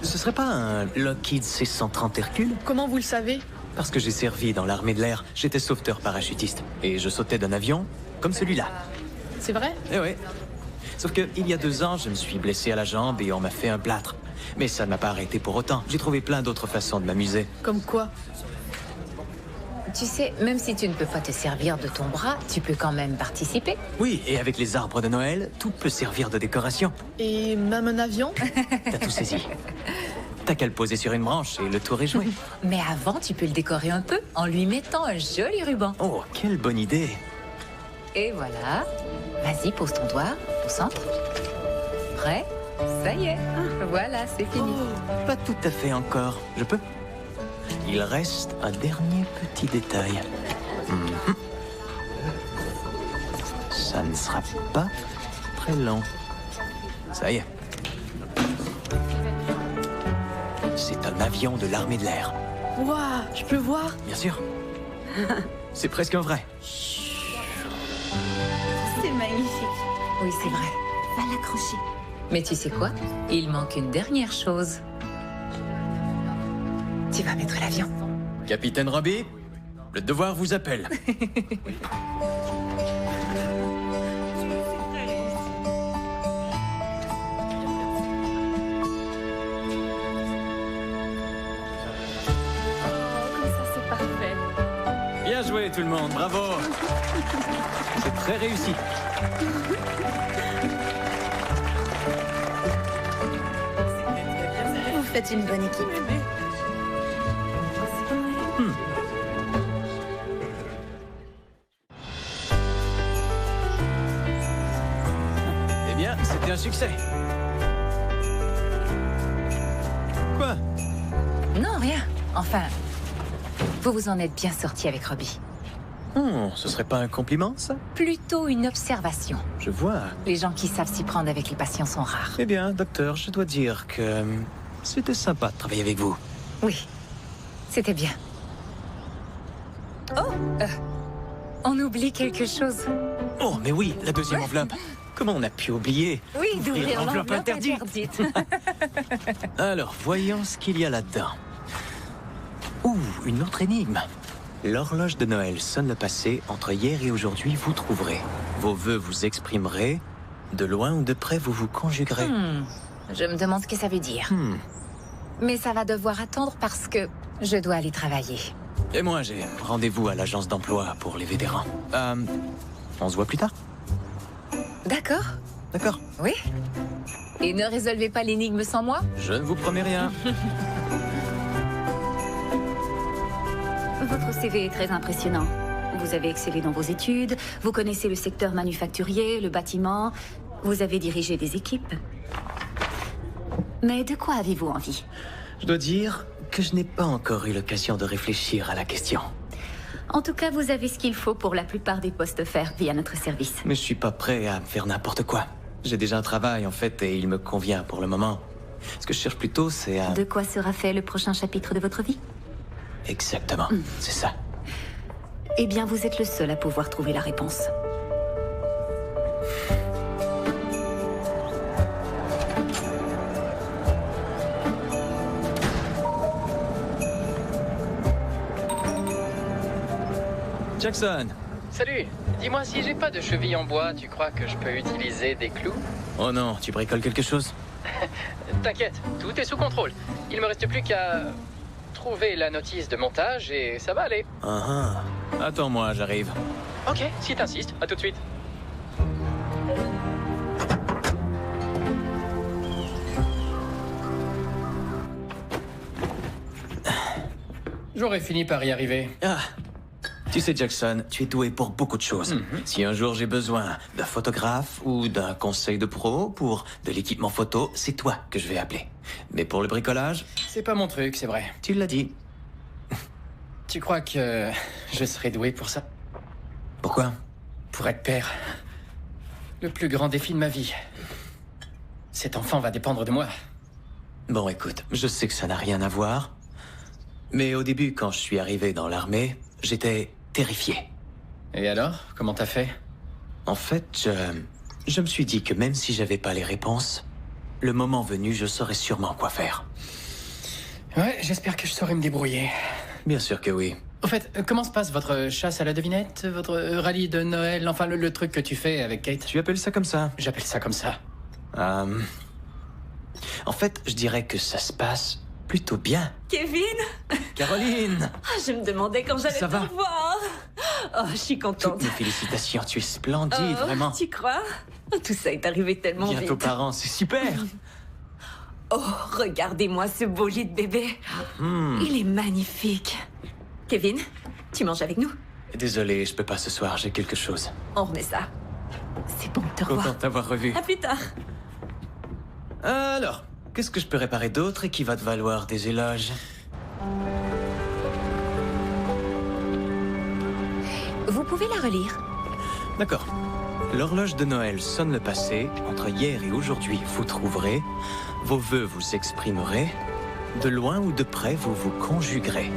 Speaker 5: Ce serait pas un Lockheed C-130 Hercule?
Speaker 10: Comment vous le savez?
Speaker 5: Parce que j'ai servi dans l'armée de l'air. J'étais sauveteur parachutiste. Et je sautais d'un avion comme celui-là.
Speaker 10: C'est vrai?
Speaker 5: Eh ouais. Sauf que, il y a 2 ans, je me suis blessé à la jambe et on m'a fait un plâtre. Mais ça ne m'a pas arrêté pour autant. J'ai trouvé plein d'autres façons de m'amuser.
Speaker 10: Comme quoi?
Speaker 2: Tu sais, même si tu ne peux pas te servir de ton bras, tu peux quand même participer.
Speaker 5: Oui, et avec les arbres de Noël, tout peut servir de décoration.
Speaker 10: Et même un avion?
Speaker 5: T'as tout saisi. T'as qu'à le poser sur une branche et le tour est joué.
Speaker 2: Mais avant, tu peux le décorer un peu en lui mettant un joli ruban.
Speaker 5: Oh, quelle bonne idée.
Speaker 2: Et voilà. Vas-y, pose ton doigt au centre. Prêt? Ça y est. Voilà, c'est fini.
Speaker 5: Pas tout à fait encore. Je peux? Il reste un dernier petit détail. Mhm. Ça ne sera pas très long. Ça y est. C'est un avion de l'armée de l'air.
Speaker 10: Waouh, je peux voir?
Speaker 5: Bien sûr. C'est presque un vrai.
Speaker 8: C'est magnifique.
Speaker 2: Oui, c'est vrai.
Speaker 8: Va l'accrocher.
Speaker 2: Mais tu sais quoi? Il manque une dernière chose. Tu vas mettre l'avion.
Speaker 5: Capitaine Robbie, le devoir vous appelle.
Speaker 10: Comme ça, c'est parfait.
Speaker 5: Bien joué tout le monde, bravo. C'est très réussi.
Speaker 6: Vous faites une bonne équipe.
Speaker 5: Eh bien, c'était un succès. Quoi?
Speaker 2: Non, rien. Enfin, vous vous en êtes bien sorti avec Robbie.
Speaker 5: Ce serait pas un compliment, ça?
Speaker 2: Plutôt une observation.
Speaker 5: Je vois.
Speaker 2: Les gens qui savent s'y prendre avec les patients sont rares.
Speaker 5: Eh bien, docteur, je dois dire que c'était sympa de travailler avec vous.
Speaker 2: Oui, c'était bien. Oh, on oublie quelque chose.
Speaker 5: Oh, mais oui, la deuxième enveloppe. Comment on a pu oublier?
Speaker 2: Oui,
Speaker 5: Ouvrir
Speaker 2: d'ouvrir
Speaker 5: l'enveloppe
Speaker 2: l'enveloppe
Speaker 5: interdite.
Speaker 2: interdite.
Speaker 5: Alors, voyons ce qu'il y a là-dedans. Ouh, une autre énigme. L'horloge de Noël sonne le passé. Entre hier et aujourd'hui, vous trouverez. Vos vœux vous exprimerez. De loin ou de près, vous vous conjuguerez.
Speaker 2: Je me demande ce que ça veut dire. Mais ça va devoir attendre parce que je dois aller travailler.
Speaker 5: Et moi, j'ai rendez-vous à l'agence d'emploi pour les vétérans. On se voit plus tard?
Speaker 2: D'accord.
Speaker 5: D'accord.
Speaker 2: Oui. Et ne résolvez pas l'énigme sans moi?
Speaker 5: Je ne vous promets rien.
Speaker 6: Votre CV est très impressionnant. Vous avez excellé dans vos études, vous connaissez le secteur manufacturier, le bâtiment, vous avez dirigé des équipes. Mais de quoi avez-vous envie?
Speaker 5: Je dois dire que je n'ai pas encore eu l'occasion de réfléchir à la question.
Speaker 6: En tout cas, vous avez ce qu'il faut pour la plupart des postes offerts via notre service.
Speaker 5: Mais je suis pas prêt à faire n'importe quoi. J'ai déjà un travail, en fait, et il me convient pour le moment. Ce que je cherche plutôt, c'est à...
Speaker 6: De quoi sera fait le prochain chapitre de votre vie?
Speaker 5: Exactement, c'est ça.
Speaker 6: Eh bien, vous êtes le seul à pouvoir trouver la réponse.
Speaker 5: Jackson!
Speaker 7: Salut. Dis-moi, si j'ai pas de cheville en bois, tu crois que je peux utiliser des clous?
Speaker 5: Oh non, tu bricoles quelque chose?
Speaker 7: T'inquiète, tout est sous contrôle. Il me reste plus qu'à trouver la notice de montage et ça va aller.
Speaker 5: Ah ah. Attends-moi, j'arrive.
Speaker 7: Ok, si t'insistes, à tout de suite. J'aurais fini par y arriver.
Speaker 5: Ah. Tu sais, Jackson, tu es doué pour beaucoup de choses. Si un jour j'ai besoin d'un photographe ou d'un conseil de pro pour de l'équipement photo, c'est toi que je vais appeler. Mais pour le bricolage...
Speaker 7: C'est pas mon truc, c'est vrai.
Speaker 5: Tu l'as dit.
Speaker 7: Tu crois que je serais doué pour ça?
Speaker 5: Pourquoi?
Speaker 7: Pour être père. Le plus grand défi de ma vie. Cet enfant va dépendre de moi.
Speaker 5: Bon, écoute, je sais que ça n'a rien à voir. Mais au début, quand je suis arrivé dans l'armée, j'étais terrifié.
Speaker 7: Et alors, comment t'as fait?
Speaker 5: En fait, je me suis dit que même si j'avais pas les réponses, le moment venu, je saurais sûrement quoi faire.
Speaker 7: Ouais, j'espère que je saurai me débrouiller.
Speaker 5: Bien sûr que oui.
Speaker 7: Au fait, comment se passe votre chasse à la devinette? Votre rallye de Noël? Enfin, le truc que tu fais avec Kate?
Speaker 5: Tu appelles ça comme ça?
Speaker 7: J'appelle ça comme ça.
Speaker 5: En fait, je dirais que ça se passe plutôt bien.
Speaker 6: Kevin?
Speaker 5: Caroline!
Speaker 6: Je me demandais quand j'allais te
Speaker 5: Ça va?
Speaker 6: revoir. Oh, je suis contente.
Speaker 5: Toutes mes félicitations, tu es splendide, vraiment.
Speaker 6: Tu crois? Tout ça est arrivé tellement
Speaker 5: Bientôt
Speaker 6: vite.
Speaker 5: parents, c'est super!
Speaker 6: Oh, regardez-moi ce beau lit de bébé. Il est magnifique. Kevin, tu manges avec nous?
Speaker 5: Désolé, je peux pas ce soir, j'ai quelque chose.
Speaker 6: On remet ça. C'est bon de te revoir.
Speaker 5: Content de t'avoir revu.
Speaker 6: À plus tard.
Speaker 5: Alors, qu'est-ce que je peux réparer d'autre et qui va te valoir des éloges?
Speaker 2: Vous pouvez la relire.
Speaker 5: D'accord. L'horloge de Noël sonne le passé. Entre hier et aujourd'hui, vous trouverez. Vos vœux vous exprimerez. De loin ou de près, vous vous conjuguerez.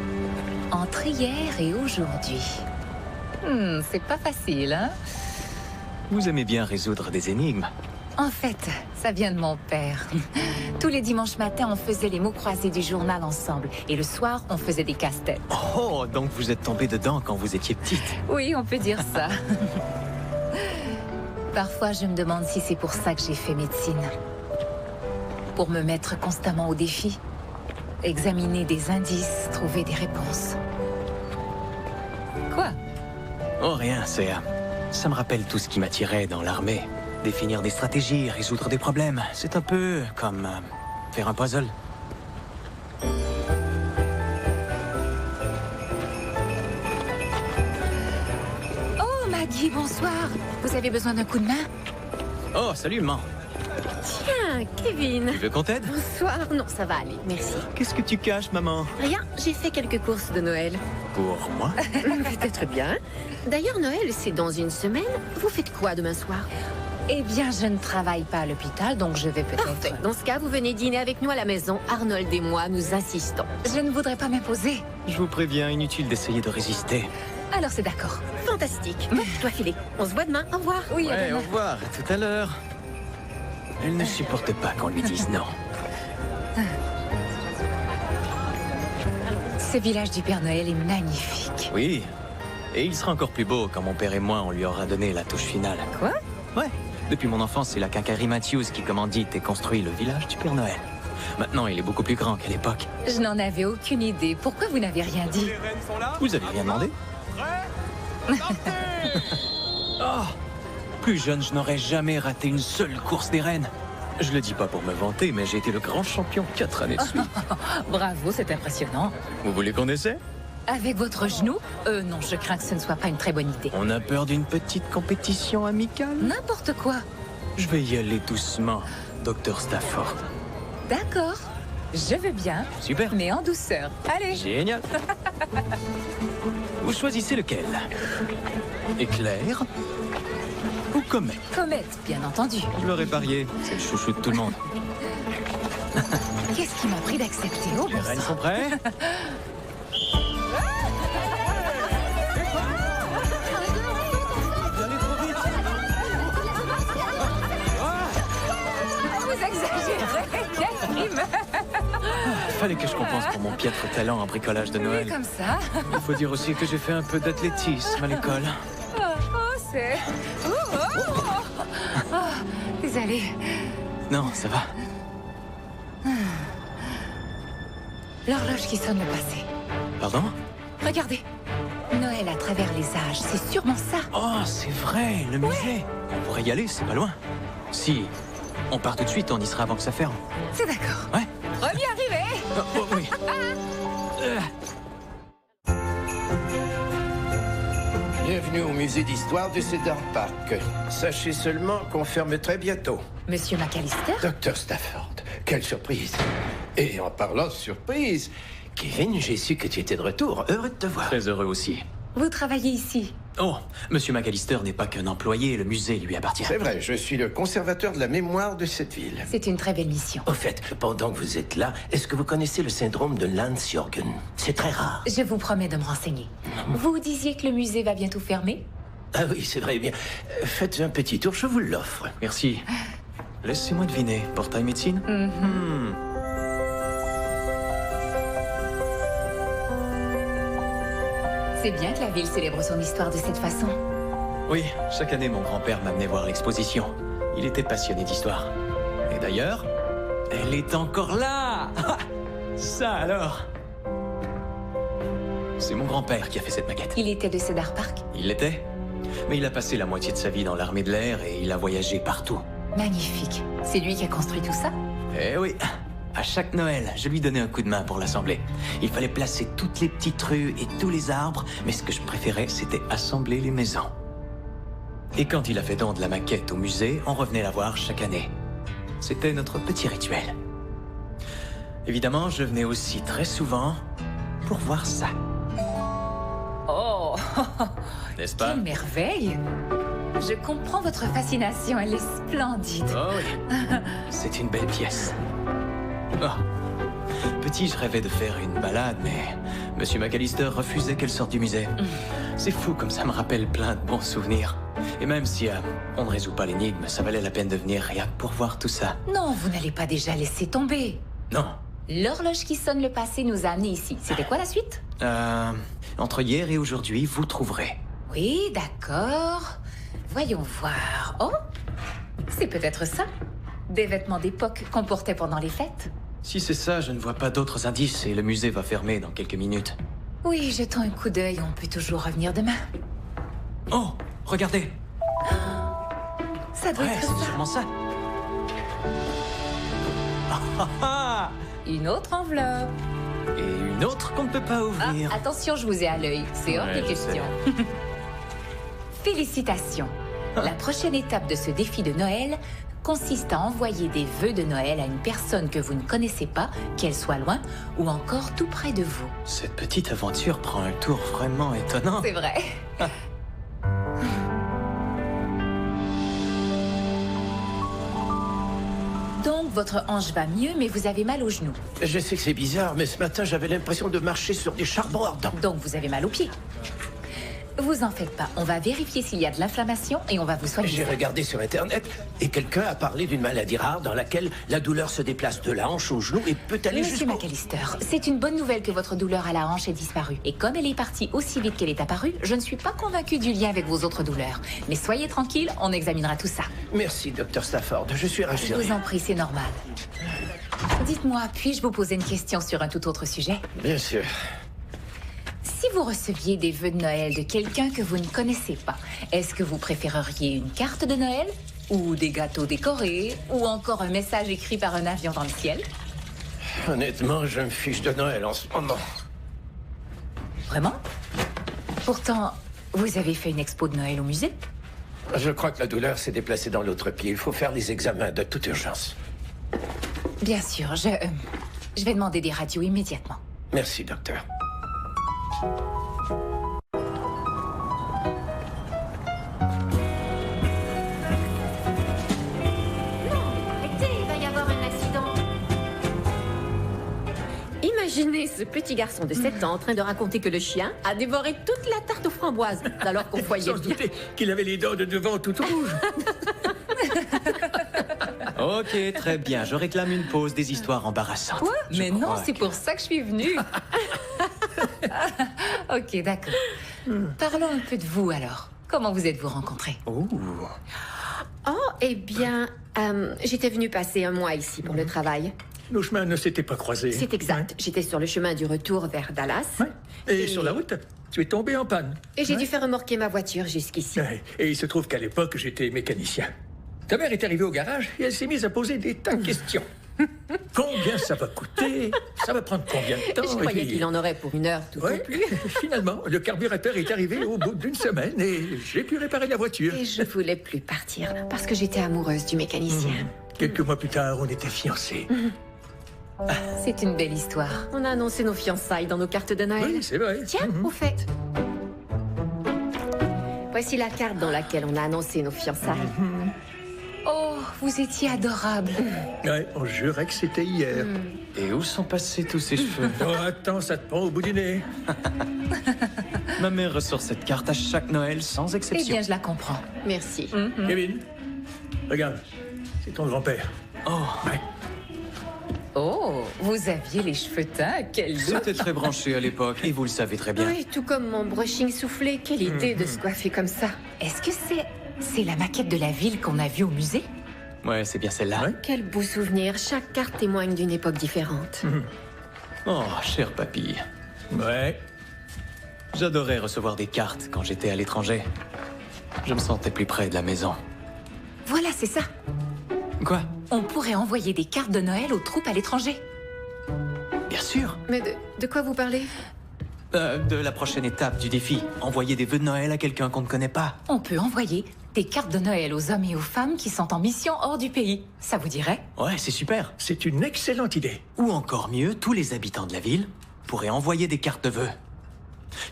Speaker 2: Entre hier et aujourd'hui. C'est pas facile, hein?
Speaker 5: Vous aimez bien résoudre des énigmes.
Speaker 2: En fait, ça vient de mon père. Tous les dimanches matins, on faisait les mots croisés du journal ensemble. Et le soir, on faisait des casse-têtes.
Speaker 5: Oh, donc vous êtes tombée dedans quand vous étiez petite.
Speaker 2: Oui, on peut dire ça. Parfois, je me demande si c'est pour ça que j'ai fait médecine. Pour me mettre constamment au défi. Examiner des indices, trouver des réponses. Quoi?
Speaker 5: Oh, rien, c'est... ça me rappelle tout ce qui m'attirait dans l'armée. Définir des stratégies, résoudre des problèmes. C'est un peu comme faire un puzzle.
Speaker 2: Oh, Maggie, bonsoir. Vous avez besoin d'un coup de main?
Speaker 5: Oh, salut, maman.
Speaker 1: Tiens, Kevin.
Speaker 5: Tu veux qu'on t'aide?
Speaker 1: Bonsoir. Non, ça va aller, merci.
Speaker 5: Qu'est-ce que tu caches, maman?
Speaker 1: Rien, j'ai fait quelques courses de Noël.
Speaker 5: Pour moi?
Speaker 1: Peut-être bien. D'ailleurs, Noël, c'est dans une semaine. Vous faites quoi demain soir?
Speaker 2: Eh bien, je ne travaille pas à l'hôpital, donc je vais peut-être...
Speaker 1: Parfait. Dans ce cas, vous venez dîner avec nous à la maison. Arnold et moi, nous assistons.
Speaker 2: Je ne voudrais pas m'imposer.
Speaker 5: Je vous préviens, inutile d'essayer de résister.
Speaker 2: Alors c'est d'accord.
Speaker 1: Fantastique. Bon, je dois filer. On se voit demain. Au revoir.
Speaker 2: Oui, à
Speaker 5: Ouais,
Speaker 2: demain.
Speaker 5: au revoir, à tout à l'heure. Elle ne supporte pas qu'on lui dise non.
Speaker 2: Ce village du Père Noël est magnifique.
Speaker 5: Oui, et il sera encore plus beau quand mon père et moi, on lui aura donné la touche finale.
Speaker 2: Quoi?
Speaker 5: Ouais, depuis mon enfance, c'est la quincaillerie Matthews qui commandite et construit le village du Père Noël. Maintenant, il est beaucoup plus grand qu'à l'époque.
Speaker 2: Je n'en avais aucune idée. Pourquoi vous n'avez rien dit?
Speaker 5: Vous avez rien demandé? Oh, plus jeune, je n'aurais jamais raté une seule course des rennes. Je le dis pas pour me vanter, mais j'ai été le grand champion 4 années de suite.
Speaker 2: Bravo, c'est impressionnant.
Speaker 5: Vous voulez qu'on essaie?
Speaker 2: Avec votre genou? Non, je crains que ce ne soit pas une très bonne idée.
Speaker 5: On a peur d'une petite compétition amicale?
Speaker 2: N'importe quoi.
Speaker 5: Je vais y aller doucement, Dr. Stafford.
Speaker 2: D'accord. Je veux bien.
Speaker 5: Super.
Speaker 2: Mais en douceur. Allez.
Speaker 5: Génial. Vous choisissez lequel? Éclair ou comète?
Speaker 2: Comète, bien entendu.
Speaker 5: Je l'aurais parié, c'est le chouchou de tout le monde.
Speaker 2: Qu'est-ce qui m'a pris d'accepter? Oh,
Speaker 5: Les rennes sont prêts?
Speaker 2: exagérez. Quel crime.
Speaker 5: Fallait que je compense pour mon piètre talent en bricolage de Noël.
Speaker 2: Oui, comme ça.
Speaker 5: Il faut dire aussi que j'ai fait un peu d'athlétisme à l'école.
Speaker 2: C'est... Désolée.
Speaker 5: Non, ça va.
Speaker 2: L'horloge qui sonne le passé.
Speaker 5: Pardon?
Speaker 2: Regardez. Noël à travers les âges, c'est sûrement ça.
Speaker 5: Oh, c'est vrai, le musée.
Speaker 2: Ouais.
Speaker 5: On pourrait y aller, c'est pas loin. Si on part tout de suite, on y sera avant que ça ferme.
Speaker 2: C'est d'accord.
Speaker 5: Ouais.
Speaker 2: Remis arrivé.
Speaker 5: Oh, oui.
Speaker 9: Bienvenue au musée d'histoire de Cedar Park. Sachez seulement qu'on ferme très bientôt.
Speaker 2: Monsieur McAllister?
Speaker 9: Dr. Stafford, quelle surprise. Et en parlant de surprise, Kevin, j'ai su que tu étais de retour. Heureux de te voir.
Speaker 5: Très heureux aussi.
Speaker 2: Vous travaillez ici?
Speaker 5: Oh, Monsieur McAllister n'est pas qu'un employé, le musée lui appartient.
Speaker 9: C'est vrai, je suis le conservateur de la mémoire de cette ville.
Speaker 2: C'est une très belle mission.
Speaker 9: Au fait, pendant que vous êtes là, est-ce que vous connaissez le syndrome de Lance-Jorgen? C'est très rare.
Speaker 2: Je vous promets de me renseigner. Vous disiez que le musée va bientôt fermer?
Speaker 9: Ah oui, c'est vrai, bien. Faites un petit tour, je vous l'offre.
Speaker 5: Merci. Laissez-moi deviner. Portail médecine?
Speaker 2: C'est bien que la ville célèbre son histoire de cette façon.
Speaker 5: Oui, chaque année, mon grand-père m'amenait voir l'exposition. Il était passionné d'histoire. Et d'ailleurs, elle est encore là. Ça alors. C'est mon grand-père qui a fait cette maquette.
Speaker 2: Il était de Cedar Park?
Speaker 5: Il l'était. Mais il a passé la moitié de sa vie dans l'armée de l'air et il a voyagé partout.
Speaker 2: Magnifique. C'est lui qui a construit tout ça?
Speaker 5: Eh oui. À chaque Noël, je lui donnais un coup de main pour l'assembler. Il fallait placer toutes les petites rues et tous les arbres, mais ce que je préférais, c'était assembler les maisons. Et quand il a fait don de la maquette au musée, on revenait la voir chaque année. C'était notre petit rituel. Évidemment, je venais aussi très souvent pour voir ça.
Speaker 2: Oh!
Speaker 5: N'est-ce pas?
Speaker 2: Quelle merveille! Je comprends votre fascination, elle est splendide.
Speaker 5: Oh oui. C'est une belle pièce. Oh. Petit, je rêvais de faire une balade, mais Monsieur McAllister refusait qu'elle sorte du musée. C'est fou comme ça me rappelle plein de bons souvenirs. Et même si on ne résout pas l'énigme, ça valait la peine de venir rien que pour voir tout ça.
Speaker 2: Non, vous n'allez pas déjà laisser tomber.
Speaker 5: Non.
Speaker 2: L'horloge qui sonne le passé nous a amenés ici. C'était quoi la suite?
Speaker 5: Entre hier et aujourd'hui, vous trouverez.
Speaker 2: Oui, d'accord. Voyons voir. Oh, c'est peut-être ça. Des vêtements d'époque qu'on portait pendant les fêtes.
Speaker 5: Si c'est ça, je ne vois pas d'autres indices et le musée va fermer dans quelques minutes.
Speaker 2: Oui, jetons un coup d'œil, on peut toujours revenir demain.
Speaker 5: Oh, regardez.
Speaker 2: Ça doit être
Speaker 5: c'est
Speaker 2: ça.
Speaker 5: sûrement ça.
Speaker 2: Une autre enveloppe.
Speaker 5: Et une autre qu'on ne peut pas ouvrir.
Speaker 2: Attention, je vous ai à l'œil. C'est hors
Speaker 5: Ouais,
Speaker 2: de
Speaker 5: je
Speaker 2: question. Félicitations. La prochaine étape de ce défi de Noël consiste à envoyer des vœux de Noël à une personne que vous ne connaissez pas, qu'elle soit loin ou encore tout près de vous.
Speaker 5: Cette petite aventure prend un tour vraiment étonnant.
Speaker 2: C'est vrai. Donc, votre hanche va mieux, mais vous avez mal au genou.
Speaker 9: Je sais que c'est bizarre, mais ce matin, j'avais l'impression de marcher sur des charbons ardents.
Speaker 2: Donc, vous avez mal au pied. Vous en faites pas. On va vérifier s'il y a de l'inflammation et on va vous soigner.
Speaker 9: J'ai regardé sur Internet et quelqu'un a parlé d'une maladie rare dans laquelle la douleur se déplace de la hanche au genou et peut aller
Speaker 2: Monsieur
Speaker 9: jusqu'au...
Speaker 2: McAllister, c'est une bonne nouvelle que votre douleur à la hanche ait disparu. Et comme elle est partie aussi vite qu'elle est apparue, je ne suis pas convaincue du lien avec vos autres douleurs. Mais soyez tranquille, on examinera tout ça.
Speaker 9: Merci, Dr. Stafford. Je suis
Speaker 2: Je
Speaker 9: rassuré.
Speaker 2: vous en prie, c'est normal. Dites-moi, puis-je vous poser une question sur un tout autre sujet?
Speaker 9: Bien sûr.
Speaker 2: Si vous receviez des vœux de Noël de quelqu'un que vous ne connaissez pas, est-ce que vous préféreriez une carte de Noël, ou des gâteaux décorés, ou encore un message écrit par un avion dans le ciel?
Speaker 9: Honnêtement, je me fiche de Noël en ce moment.
Speaker 2: Vraiment? Pourtant, vous avez fait une expo de Noël au musée?
Speaker 9: Je crois que la douleur s'est déplacée dans l'autre pied. Il faut faire des examens de toute urgence.
Speaker 2: Bien sûr, je vais demander des radios immédiatement.
Speaker 9: Merci, docteur.
Speaker 1: Arrêtez, il va y avoir un accident. Imaginez ce petit garçon de 7 ans en train de raconter que le chien a dévoré toute la tarte aux framboises, alors qu'on voyait
Speaker 3: Sans se
Speaker 1: bien.
Speaker 3: douter qu'il avait les dents de devant toutes rouges.
Speaker 5: Oh, Ok, très bien. Je réclame une pause des histoires embarrassantes.
Speaker 2: Quoi?
Speaker 5: Je
Speaker 2: Mais non,
Speaker 5: crois
Speaker 2: c'est
Speaker 5: que-
Speaker 2: pour ça que je suis venue. Ok, d'accord. Parlons un peu de vous alors. Comment vous êtes-vous rencontrés?
Speaker 5: Oh.
Speaker 1: Oh, eh bien, j'étais venue passer un mois ici pour le travail.
Speaker 3: Nos chemins ne s'étaient pas croisés.
Speaker 1: C'est exact. J'étais sur le chemin du retour vers Dallas.
Speaker 3: Ouais. Et sur la route, tu es tombé en panne.
Speaker 1: Et j'ai dû faire remorquer ma voiture jusqu'ici.
Speaker 3: Ouais. Et il se trouve qu'à l'époque, j'étais mécanicien. Ta mère est arrivée au garage et elle s'est mise à poser des tas de questions. Combien ça va coûter? Ça va prendre combien de temps?
Speaker 1: Je croyais qu'il en aurait pour 1 heure tout au plus.
Speaker 3: Finalement, le carburateur est arrivé au bout d'une semaine et j'ai pu réparer la voiture.
Speaker 1: Et je voulais plus partir parce que j'étais amoureuse du mécanicien.
Speaker 3: Quelques mois plus tard, on était fiancés.
Speaker 2: C'est une belle histoire.
Speaker 1: On a annoncé nos fiançailles dans nos cartes de Noël.
Speaker 3: Oui, c'est vrai.
Speaker 1: Tiens, au fait. Voici la carte dans laquelle on a annoncé nos fiançailles.
Speaker 2: Oh, vous étiez adorable.
Speaker 3: Ouais, on jurait que c'était hier.
Speaker 5: Et où sont passés tous ces cheveux?
Speaker 3: Oh, attends, ça te prend au bout du nez.
Speaker 5: Ma mère ressort cette carte à chaque Noël sans
Speaker 2: Eh
Speaker 5: exception.
Speaker 2: bien, je la comprends.
Speaker 1: Merci.
Speaker 3: Kevin, regarde, c'est ton grand-père.
Speaker 5: Oh,
Speaker 3: Ouais.
Speaker 2: Oh, vous aviez les cheveux teints, quel look.
Speaker 5: c'était très branché à l'époque et vous le savez très bien.
Speaker 1: Oui, tout comme mon brushing soufflé. Quelle idée de se coiffer comme ça.
Speaker 2: Est-ce que c'est la maquette de la ville qu'on a vue au musée?
Speaker 5: Ouais, c'est bien celle-là.
Speaker 3: Ouais.
Speaker 1: Quel beau souvenir. Chaque carte témoigne d'une époque différente.
Speaker 5: Oh, cher papy.
Speaker 3: Ouais.
Speaker 5: J'adorais recevoir des cartes quand j'étais à l'étranger. Je me sentais plus près de la maison.
Speaker 2: Voilà, c'est ça.
Speaker 5: Quoi?
Speaker 2: On pourrait envoyer des cartes de Noël aux troupes à l'étranger.
Speaker 5: Bien sûr.
Speaker 1: Mais de quoi vous parlez?
Speaker 5: De la prochaine étape du défi. Envoyer des vœux de Noël à quelqu'un qu'on ne connaît pas.
Speaker 2: On peut envoyer des cartes de Noël aux hommes et aux femmes qui sont en mission hors du pays. Ça vous dirait?
Speaker 5: Ouais, c'est super.
Speaker 3: C'est une excellente idée.
Speaker 5: Ou encore mieux, tous les habitants de la ville pourraient envoyer des cartes de vœux.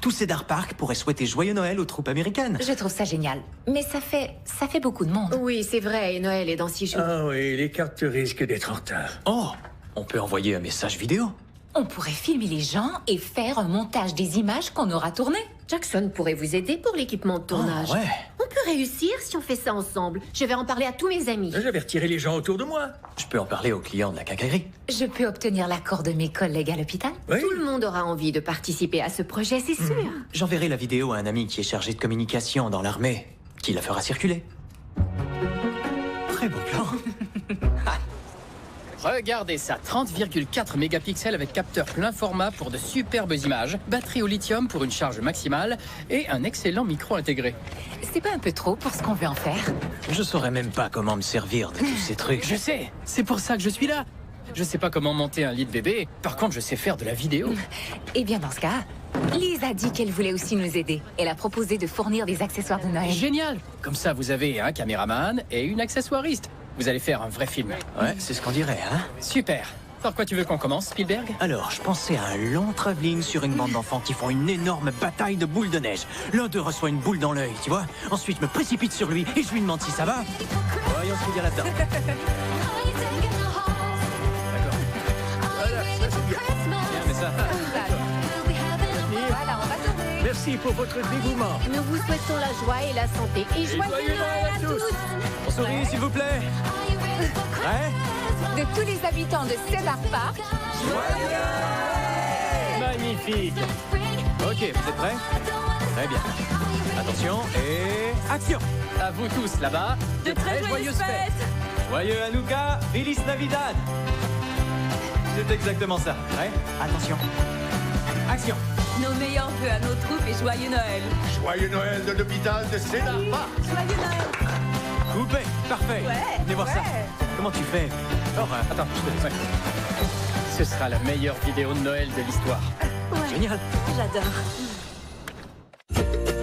Speaker 5: Tous Cedar Park pourraient souhaiter joyeux Noël aux troupes américaines.
Speaker 2: Je trouve ça génial. Mais ça fait beaucoup de monde.
Speaker 1: Oui, c'est vrai. Et Noël est dans 6 jours.
Speaker 3: Ah oui, les cartes risquent d'être en retard.
Speaker 5: Oh, on peut envoyer un message vidéo.
Speaker 2: On pourrait filmer les gens et faire un montage des images qu'on aura tournées.
Speaker 1: Jackson pourrait vous aider pour l'équipement de tournage.
Speaker 5: Oh, ouais.
Speaker 1: On peut réussir si on fait ça ensemble. Je vais en parler à tous mes amis.
Speaker 3: J'avertirai les gens autour de moi.
Speaker 5: Je peux en parler aux clients de la quincaillerie.
Speaker 2: Je peux obtenir l'accord de mes collègues à l'hôpital?
Speaker 3: Oui.
Speaker 1: Tout le monde aura envie de participer à ce projet, c'est sûr.
Speaker 5: J'enverrai la vidéo à un ami qui est chargé de communication dans l'armée, qui la fera circuler. Très beau plan.
Speaker 7: Regardez ça, 30,4 mégapixels avec capteur plein format pour de superbes images, batterie au lithium pour une charge maximale et un excellent micro intégré.
Speaker 2: C'est pas un peu trop pour ce qu'on veut en faire?
Speaker 5: Je saurais même pas comment me servir de tous ces trucs.
Speaker 7: Je sais, c'est pour ça que je suis là. Je sais pas comment monter un lit de bébé, par contre je sais faire de la vidéo.
Speaker 2: Eh bien, dans ce cas, Lise a dit qu'elle voulait aussi nous aider. Elle a proposé de fournir des accessoires de Noël.
Speaker 7: Génial! Comme ça, vous avez un caméraman et une accessoiriste. Vous allez faire un vrai film.
Speaker 5: Ouais, c'est ce qu'on dirait, hein.
Speaker 7: Super! Par quoi tu veux qu'on commence, Spielberg?
Speaker 5: Alors, je pensais à un long travelling sur une bande d'enfants qui font une énorme bataille de boules de neige. L'un d'eux reçoit une boule dans l'œil, tu vois. Ensuite, je me précipite sur lui et je lui demande si ça va. Voyons ce qu'il y a là-dedans.
Speaker 3: Voilà, ça c'est bien.
Speaker 5: Bien, mais ça...
Speaker 2: Voilà, on va tourner.
Speaker 3: Merci pour votre dévouement.
Speaker 1: Nous vous souhaitons la joie et la santé. Et joyeux Noël à tous!
Speaker 5: On sourit, s'il vous plaît. Ouais.
Speaker 2: De tous les habitants de Cedar Park,
Speaker 7: Magnifique!
Speaker 5: Ok, vous êtes prêts? Très bien. Attention, et... action!
Speaker 7: À vous tous là-bas, de très joyeuses fêtes!
Speaker 5: Joyeux Hanouka, Feliz Navidad! C'est exactement ça. Ouais. Attention. Action!
Speaker 10: Nos meilleurs vœux à nos troupes et joyeux Noël.
Speaker 4: Joyeux Noël de l'hôpital de Cedar Park.
Speaker 10: Joyeux Noël.
Speaker 5: Coupé! Parfait!
Speaker 10: Ouais,
Speaker 5: Venez voir ça. Comment tu fais?
Speaker 7: Attends, je te laisse. Ce sera la meilleure vidéo de Noël de l'histoire.
Speaker 5: Génial!
Speaker 10: J'adore.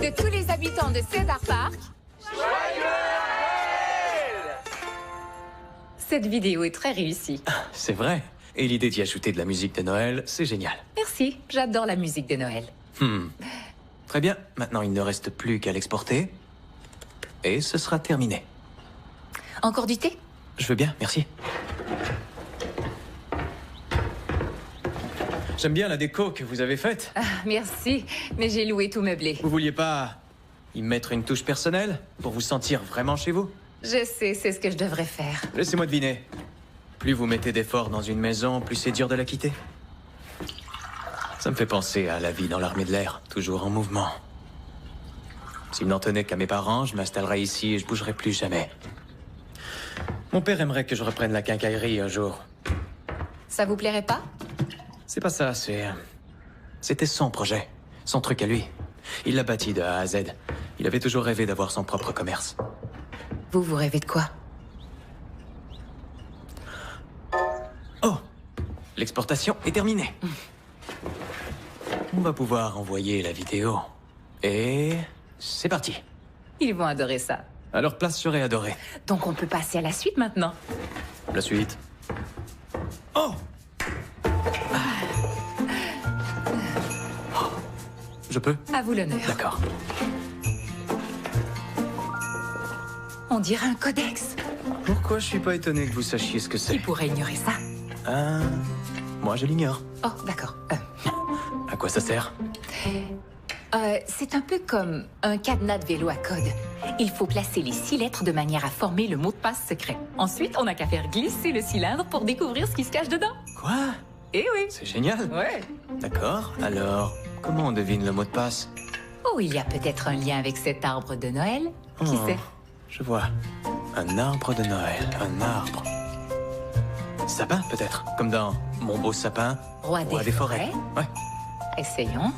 Speaker 2: de tous les habitants de Cedar Park, cette vidéo est très réussie.
Speaker 5: C'est vrai. Et l'idée d'y ajouter de la musique de Noël, c'est génial.
Speaker 2: Merci, j'adore la musique de Noël.
Speaker 5: Très bien. Maintenant, il ne reste plus qu'à l'exporter. Et ce sera terminé.
Speaker 2: Encore du thé?
Speaker 5: Je veux bien, merci. J'aime bien la déco que vous avez faite.
Speaker 2: Ah, merci, mais j'ai loué tout meublé.
Speaker 5: Vous vouliez pas y mettre une touche personnelle pour vous sentir vraiment chez vous?
Speaker 2: Je sais, c'est ce que je devrais faire.
Speaker 5: Laissez-moi deviner. Plus vous mettez d'efforts dans une maison, plus c'est dur de la quitter. Ça me fait penser à la vie dans l'armée de l'air, toujours en mouvement. S'il n'en tenait qu'à mes parents, je m'installerais ici et je bougerais plus jamais. Mon père aimerait que je reprenne la quincaillerie un jour.
Speaker 2: Ça vous plairait pas?
Speaker 5: C'est pas ça, c'était son projet, son truc à lui. Il l'a bâti de A à Z. Il avait toujours rêvé d'avoir son propre commerce.
Speaker 2: Vous rêvez de quoi?
Speaker 5: Oh! L'exportation est terminée. On va pouvoir envoyer la vidéo. Et... c'est parti.
Speaker 2: Ils vont adorer ça.
Speaker 5: À leur place, j'aurais adoré.
Speaker 2: Donc on peut passer à la suite maintenant.
Speaker 5: La suite. Oh! Je peux?
Speaker 2: À vous l'honneur.
Speaker 5: D'accord.
Speaker 2: On dirait un codex.
Speaker 5: Pourquoi je suis pas étonné que vous sachiez ce que c'est?
Speaker 2: Qui pourrait ignorer ça?
Speaker 5: Moi je l'ignore.
Speaker 2: Oh, d'accord.
Speaker 5: À quoi ça sert?
Speaker 2: C'est un peu comme un cadenas de vélo à code. Il faut placer les 6 lettres de manière à former le mot de passe secret. Ensuite, on n'a qu'à faire glisser le cylindre pour découvrir ce qui se cache dedans.
Speaker 5: Quoi?
Speaker 2: Eh oui.
Speaker 5: C'est génial.
Speaker 2: Ouais.
Speaker 5: D'accord. Alors, comment on devine le mot de passe?
Speaker 2: Oh, il y a peut-être un lien avec cet arbre de Noël. Qui sait?
Speaker 5: Je vois. Un arbre de Noël. Un arbre. Sapin, peut-être. Comme dans Mon beau sapin,
Speaker 2: Roi des forêts.
Speaker 5: Ouais.
Speaker 2: Essayons.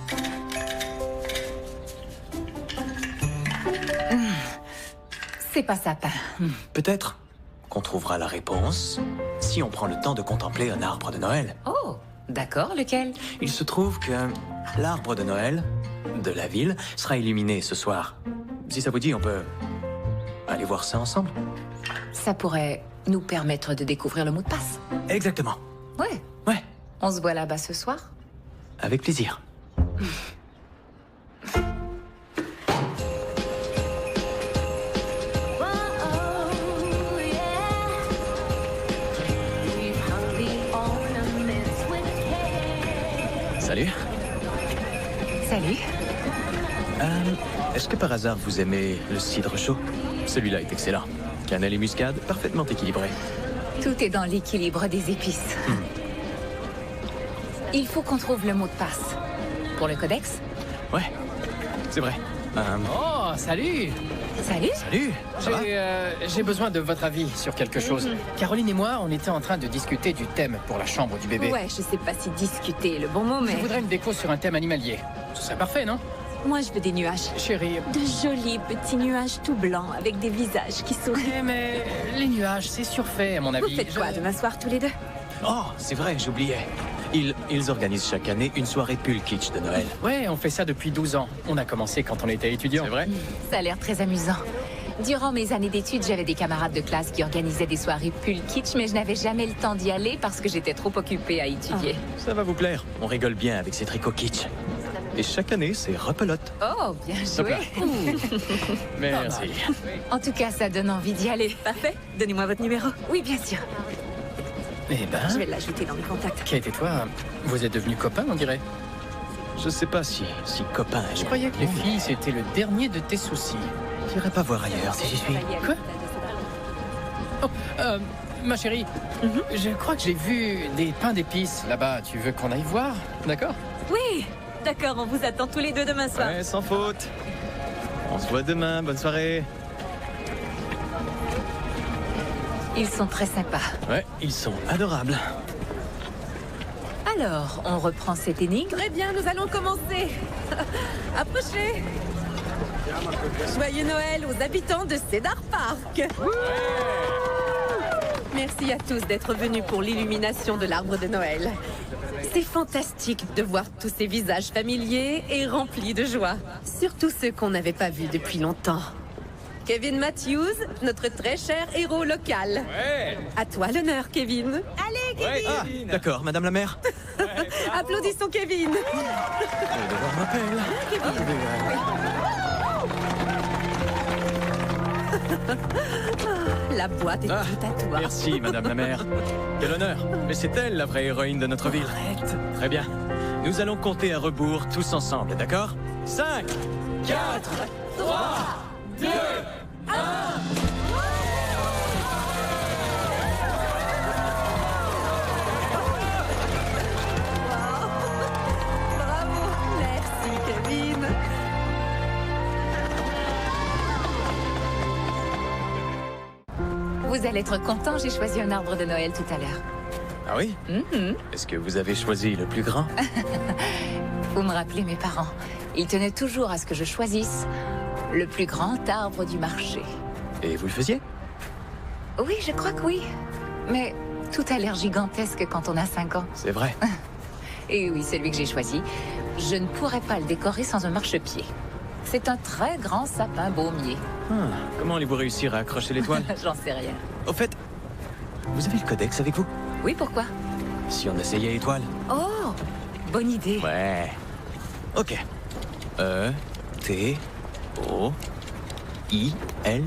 Speaker 2: C'est pas sapin.
Speaker 5: Peut-être qu'on trouvera la réponse si on prend le temps de contempler un arbre de Noël.
Speaker 2: Oh, d'accord, lequel?
Speaker 5: Il se trouve que l'arbre de Noël de la ville sera illuminé ce soir. Si ça vous dit, on peut aller voir ça ensemble.
Speaker 2: Ça pourrait nous permettre de découvrir le mot de passe.
Speaker 5: Exactement.
Speaker 2: Ouais.
Speaker 5: Ouais.
Speaker 2: On se voit là-bas ce soir?
Speaker 5: Avec plaisir. Salut.
Speaker 2: Salut.
Speaker 5: Est-ce que par hasard vous aimez le cidre chaud? Celui-là est excellent. Cannelle et muscade, parfaitement équilibré.
Speaker 2: Tout est dans l'équilibre des épices. Il faut qu'on trouve le mot de passe. Pour le codex?
Speaker 5: Ouais, c'est vrai.
Speaker 7: Oh, salut!
Speaker 2: Salut.
Speaker 5: Salut. Ça va?
Speaker 7: J'ai besoin de votre avis sur quelque chose. Caroline et moi, on était en train de discuter du thème pour la chambre du bébé.
Speaker 10: Ouais, je sais pas si discuter est le bon mot, mais...
Speaker 7: Je voudrais une déco sur un thème animalier. Ce serait parfait, non?
Speaker 10: Moi, je veux des nuages.
Speaker 7: Chérie...
Speaker 10: De jolis petits nuages tout blancs avec des visages qui sourient.
Speaker 7: Mais les nuages, c'est surfait, à mon avis.
Speaker 10: Vous faites quoi demain soir tous les deux?
Speaker 5: Oh, c'est vrai, j'oubliais. Ils organisent chaque année une soirée pull kitsch de Noël.
Speaker 7: Ouais, on fait ça depuis 12 ans. On a commencé quand on était étudiants.
Speaker 5: C'est vrai?
Speaker 2: Ça a l'air très amusant. Durant mes années d'études, j'avais des camarades de classe qui organisaient des soirées pull kitsch, mais je n'avais jamais le temps d'y aller parce que j'étais trop occupée à étudier.
Speaker 5: Ça va vous plaire. On rigole bien avec ces tricots kitsch. Et chaque année, c'est repelote.
Speaker 2: Oh, bien
Speaker 5: Hop
Speaker 2: joué.
Speaker 5: là. Merci.
Speaker 2: En tout cas, ça donne envie d'y aller.
Speaker 10: Parfait. Donnez-moi votre numéro.
Speaker 2: Oui, bien sûr.
Speaker 7: Eh ben...
Speaker 10: Je vais l'ajouter dans mes contacts.
Speaker 7: Kate et toi, vous êtes devenus copains, on dirait.
Speaker 5: Je sais pas si copain...
Speaker 7: Je croyais que les filles, c'était le dernier de tes soucis.
Speaker 5: J'irai pas voir ailleurs si j'y suis.
Speaker 7: Quoi? Oh, ma chérie, je crois que j'ai vu des pains d'épices là-bas. Tu veux qu'on aille voir? D'accord?
Speaker 10: Oui, d'accord, on vous attend tous les deux demain soir.
Speaker 5: Ouais, sans faute. On se voit demain, bonne soirée.
Speaker 2: Ils sont très sympas.
Speaker 5: Ouais, ils sont adorables.
Speaker 2: Alors, on reprend cette énigme?
Speaker 10: Très bien, nous allons commencer. Approchez. Joyeux Noël aux habitants de Cedar Park. Merci à tous d'être venus pour l'illumination de l'arbre de Noël. C'est fantastique de voir tous ces visages familiers et remplis de joie. Surtout ceux qu'on n'avait pas vus depuis longtemps. Kevin Matthews, notre très cher héros local.
Speaker 3: Ouais.
Speaker 10: À toi l'honneur, Kevin. Allez, Kevin.
Speaker 5: Ah, d'accord, madame la maire.
Speaker 10: Applaudissons Kevin.
Speaker 5: Le devoir m'appelle.
Speaker 10: La boîte est toute à toi.
Speaker 5: Merci, madame la maire. Quel honneur. Mais c'est elle la vraie héroïne de notre ville.
Speaker 10: Arrête.
Speaker 5: Très bien. Nous allons compter à rebours tous ensemble, d'accord? 5, 4, 3, 2, 1...
Speaker 2: Vous allez être content, j'ai choisi un arbre de Noël tout à l'heure.
Speaker 5: Ah oui? Est-ce que vous avez choisi le plus grand?
Speaker 2: Vous me rappelez mes parents. Ils tenaient toujours à ce que je choisisse le plus grand arbre du marché.
Speaker 5: Et vous le faisiez?
Speaker 2: Oui, je crois que oui. Mais tout a l'air gigantesque quand on a 5 ans.
Speaker 5: C'est vrai.
Speaker 2: Et oui, celui que j'ai choisi, je ne pourrais pas le décorer sans un marchepied. C'est un très grand sapin baumier.
Speaker 5: Comment allez-vous réussir à accrocher l'étoile?
Speaker 2: J'en sais rien.
Speaker 5: Au fait, vous avez le codex avec vous?
Speaker 2: Oui, pourquoi?
Speaker 5: Si on essayait l'étoile?
Speaker 2: Oh, bonne idée.
Speaker 5: Ouais. Ok. E, T, O, I, L,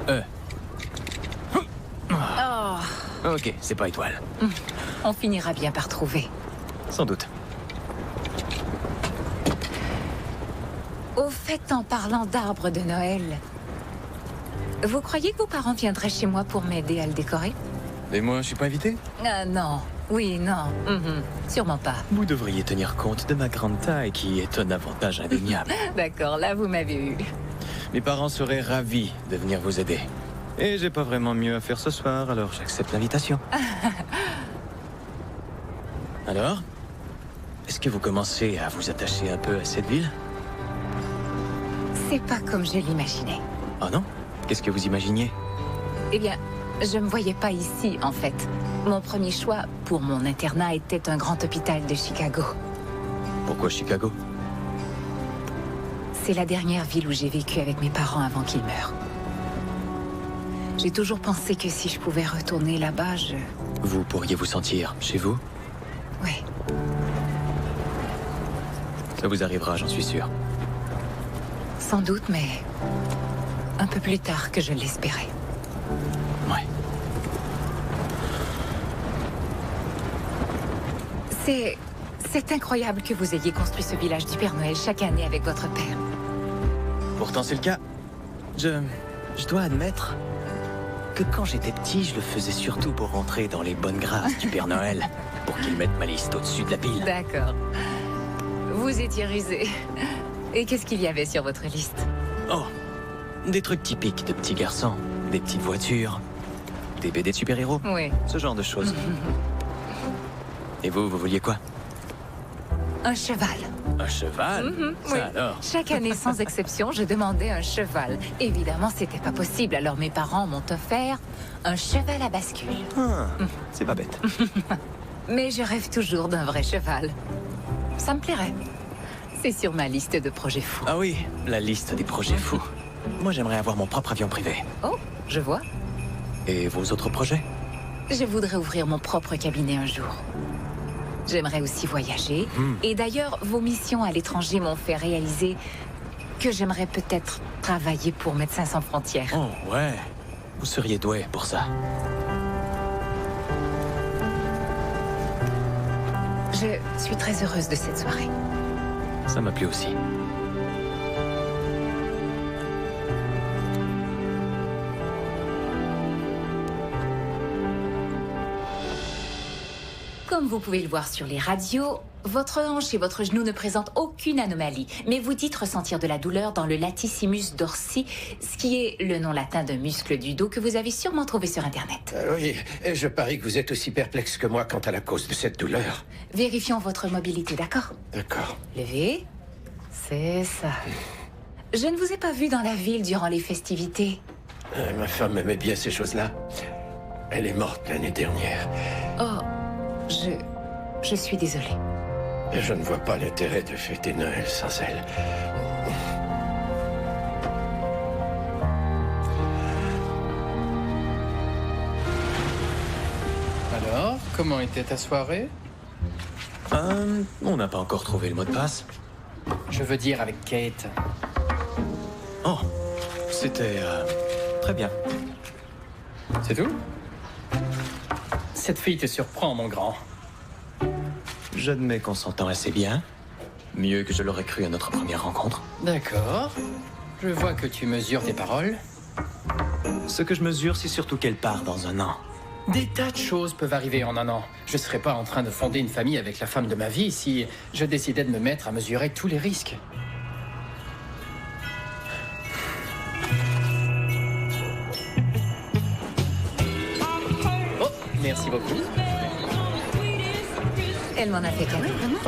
Speaker 5: E.
Speaker 2: Oh.
Speaker 5: Ok, c'est pas étoile.
Speaker 2: On finira bien par trouver.
Speaker 5: Sans doute.
Speaker 2: Au fait, en parlant d'arbre de Noël, vous croyez que vos parents viendraient chez moi pour m'aider à le décorer?
Speaker 5: Et moi, je suis pas invité?
Speaker 2: Ah non. Oui, non. Sûrement pas.
Speaker 5: Vous devriez tenir compte de ma grande taille, qui est un avantage indéniable.
Speaker 2: D'accord, là, vous m'avez eu.
Speaker 5: Mes parents seraient ravis de venir vous aider. Et j'ai pas vraiment mieux à faire ce soir, alors j'accepte l'invitation. Alors? Est-ce que vous commencez à vous attacher un peu à cette ville?
Speaker 2: C'est pas comme je l'imaginais.
Speaker 5: Oh non? Qu'est-ce que vous imaginiez?
Speaker 2: Eh bien, je me voyais pas ici, en fait. Mon premier choix pour mon internat était un grand hôpital de Chicago.
Speaker 5: Pourquoi Chicago?
Speaker 2: C'est la dernière ville où j'ai vécu avec mes parents avant qu'ils meurent. J'ai toujours pensé que si je pouvais retourner là-bas,
Speaker 5: Vous pourriez vous sentir chez vous?
Speaker 2: Oui.
Speaker 5: Ça vous arrivera, j'en suis sûr.
Speaker 2: Sans doute, mais un peu plus tard que je l'espérais.
Speaker 5: Ouais.
Speaker 2: C'est incroyable que vous ayez construit ce village du Père Noël chaque année avec votre père.
Speaker 5: Pourtant, c'est le cas. Je dois admettre que quand j'étais petit, je le faisais surtout pour rentrer dans les bonnes grâces du Père Noël, pour qu'il mette ma liste au-dessus de la pile.
Speaker 2: D'accord. Vous étiez rusé. Et qu'est-ce qu'il y avait sur votre liste?
Speaker 5: Oh, des trucs typiques de petits garçons, des petites voitures, des BD de super-héros.
Speaker 2: Oui.
Speaker 5: Ce genre de choses. Et vous vouliez quoi?
Speaker 2: Un cheval.
Speaker 5: Un cheval? Ça
Speaker 2: oui.
Speaker 5: alors?
Speaker 2: Chaque année, sans exception, je demandais un cheval. Évidemment, c'était pas possible, alors mes parents m'ont offert un cheval à bascule.
Speaker 5: C'est pas bête.
Speaker 2: Mais je rêve toujours d'un vrai cheval. Ça me plairait. C'est sur ma liste de projets fous.
Speaker 5: Ah oui, la liste des projets fous. Moi, j'aimerais avoir mon propre avion privé.
Speaker 2: Oh, je vois.
Speaker 5: Et vos autres projets?
Speaker 2: Je voudrais ouvrir mon propre cabinet un jour. J'aimerais aussi voyager. Et d'ailleurs, vos missions à l'étranger m'ont fait réaliser que j'aimerais peut-être travailler pour Médecins sans frontières.
Speaker 5: Oh, ouais. Vous seriez doué pour ça.
Speaker 2: Je suis très heureuse de cette soirée.
Speaker 5: Ça m'a plu aussi.
Speaker 2: Comme vous pouvez le voir sur les radios, votre hanche et votre genou ne présentent aucune anomalie, mais vous dites ressentir de la douleur dans le latissimus dorsi, ce qui est le nom latin d'un muscle du dos que vous avez sûrement trouvé sur Internet.
Speaker 9: Oui, et je parie que vous êtes aussi perplexe que moi quant à la cause de cette douleur.
Speaker 2: Vérifions votre mobilité, d'accord?
Speaker 9: D'accord.
Speaker 2: Levez. C'est ça. Je ne vous ai pas vu dans la ville durant les festivités.
Speaker 9: Ma femme aimait bien ces choses-là. Elle est morte l'année dernière.
Speaker 2: Oh, je suis désolée.
Speaker 9: Et je ne vois pas l'intérêt de fêter Noël sans elle.
Speaker 7: Alors, comment était ta soirée?
Speaker 5: On n'a pas encore trouvé le mot de passe.
Speaker 7: Je veux dire avec Kate.
Speaker 5: Oh, c'était très bien.
Speaker 7: C'est tout? Cette fille te surprend, mon grand.
Speaker 5: J'admets qu'on s'entend assez bien. Mieux que je l'aurais cru à notre première rencontre.
Speaker 7: D'accord. Je vois que tu mesures tes paroles.
Speaker 5: Ce que je mesure, c'est surtout qu'elle part dans un an.
Speaker 7: Des tas de choses peuvent arriver en un an. Je ne serais pas en train de fonder une famille avec la femme de ma vie si je décidais de me mettre à mesurer tous les risques. Merci beaucoup.
Speaker 2: Elle m'en a fait cadeau.
Speaker 6: Vraiment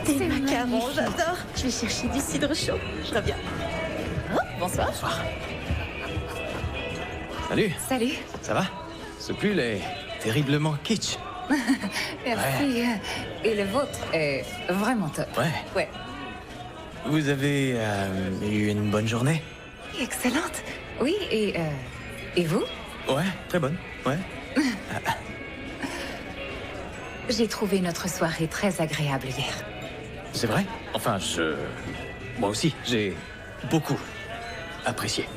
Speaker 6: Des macarons,
Speaker 2: magnifique.
Speaker 6: j'adore. Je vais chercher du cidre chaud. Je reviens. Oh, bonsoir.
Speaker 5: Bonsoir. Salut,
Speaker 2: Salut.
Speaker 5: ça va? Ce pull est terriblement kitsch.
Speaker 2: Merci. Et le vôtre est vraiment top.
Speaker 5: Ouais.
Speaker 2: Ouais.
Speaker 5: Vous avez eu une bonne journée?
Speaker 2: Excellente. Oui, et vous?
Speaker 5: Ouais, très bonne. Ouais.
Speaker 2: J'ai trouvé notre soirée très agréable hier.
Speaker 5: C'est vrai? Enfin, moi aussi, j'ai beaucoup apprécié.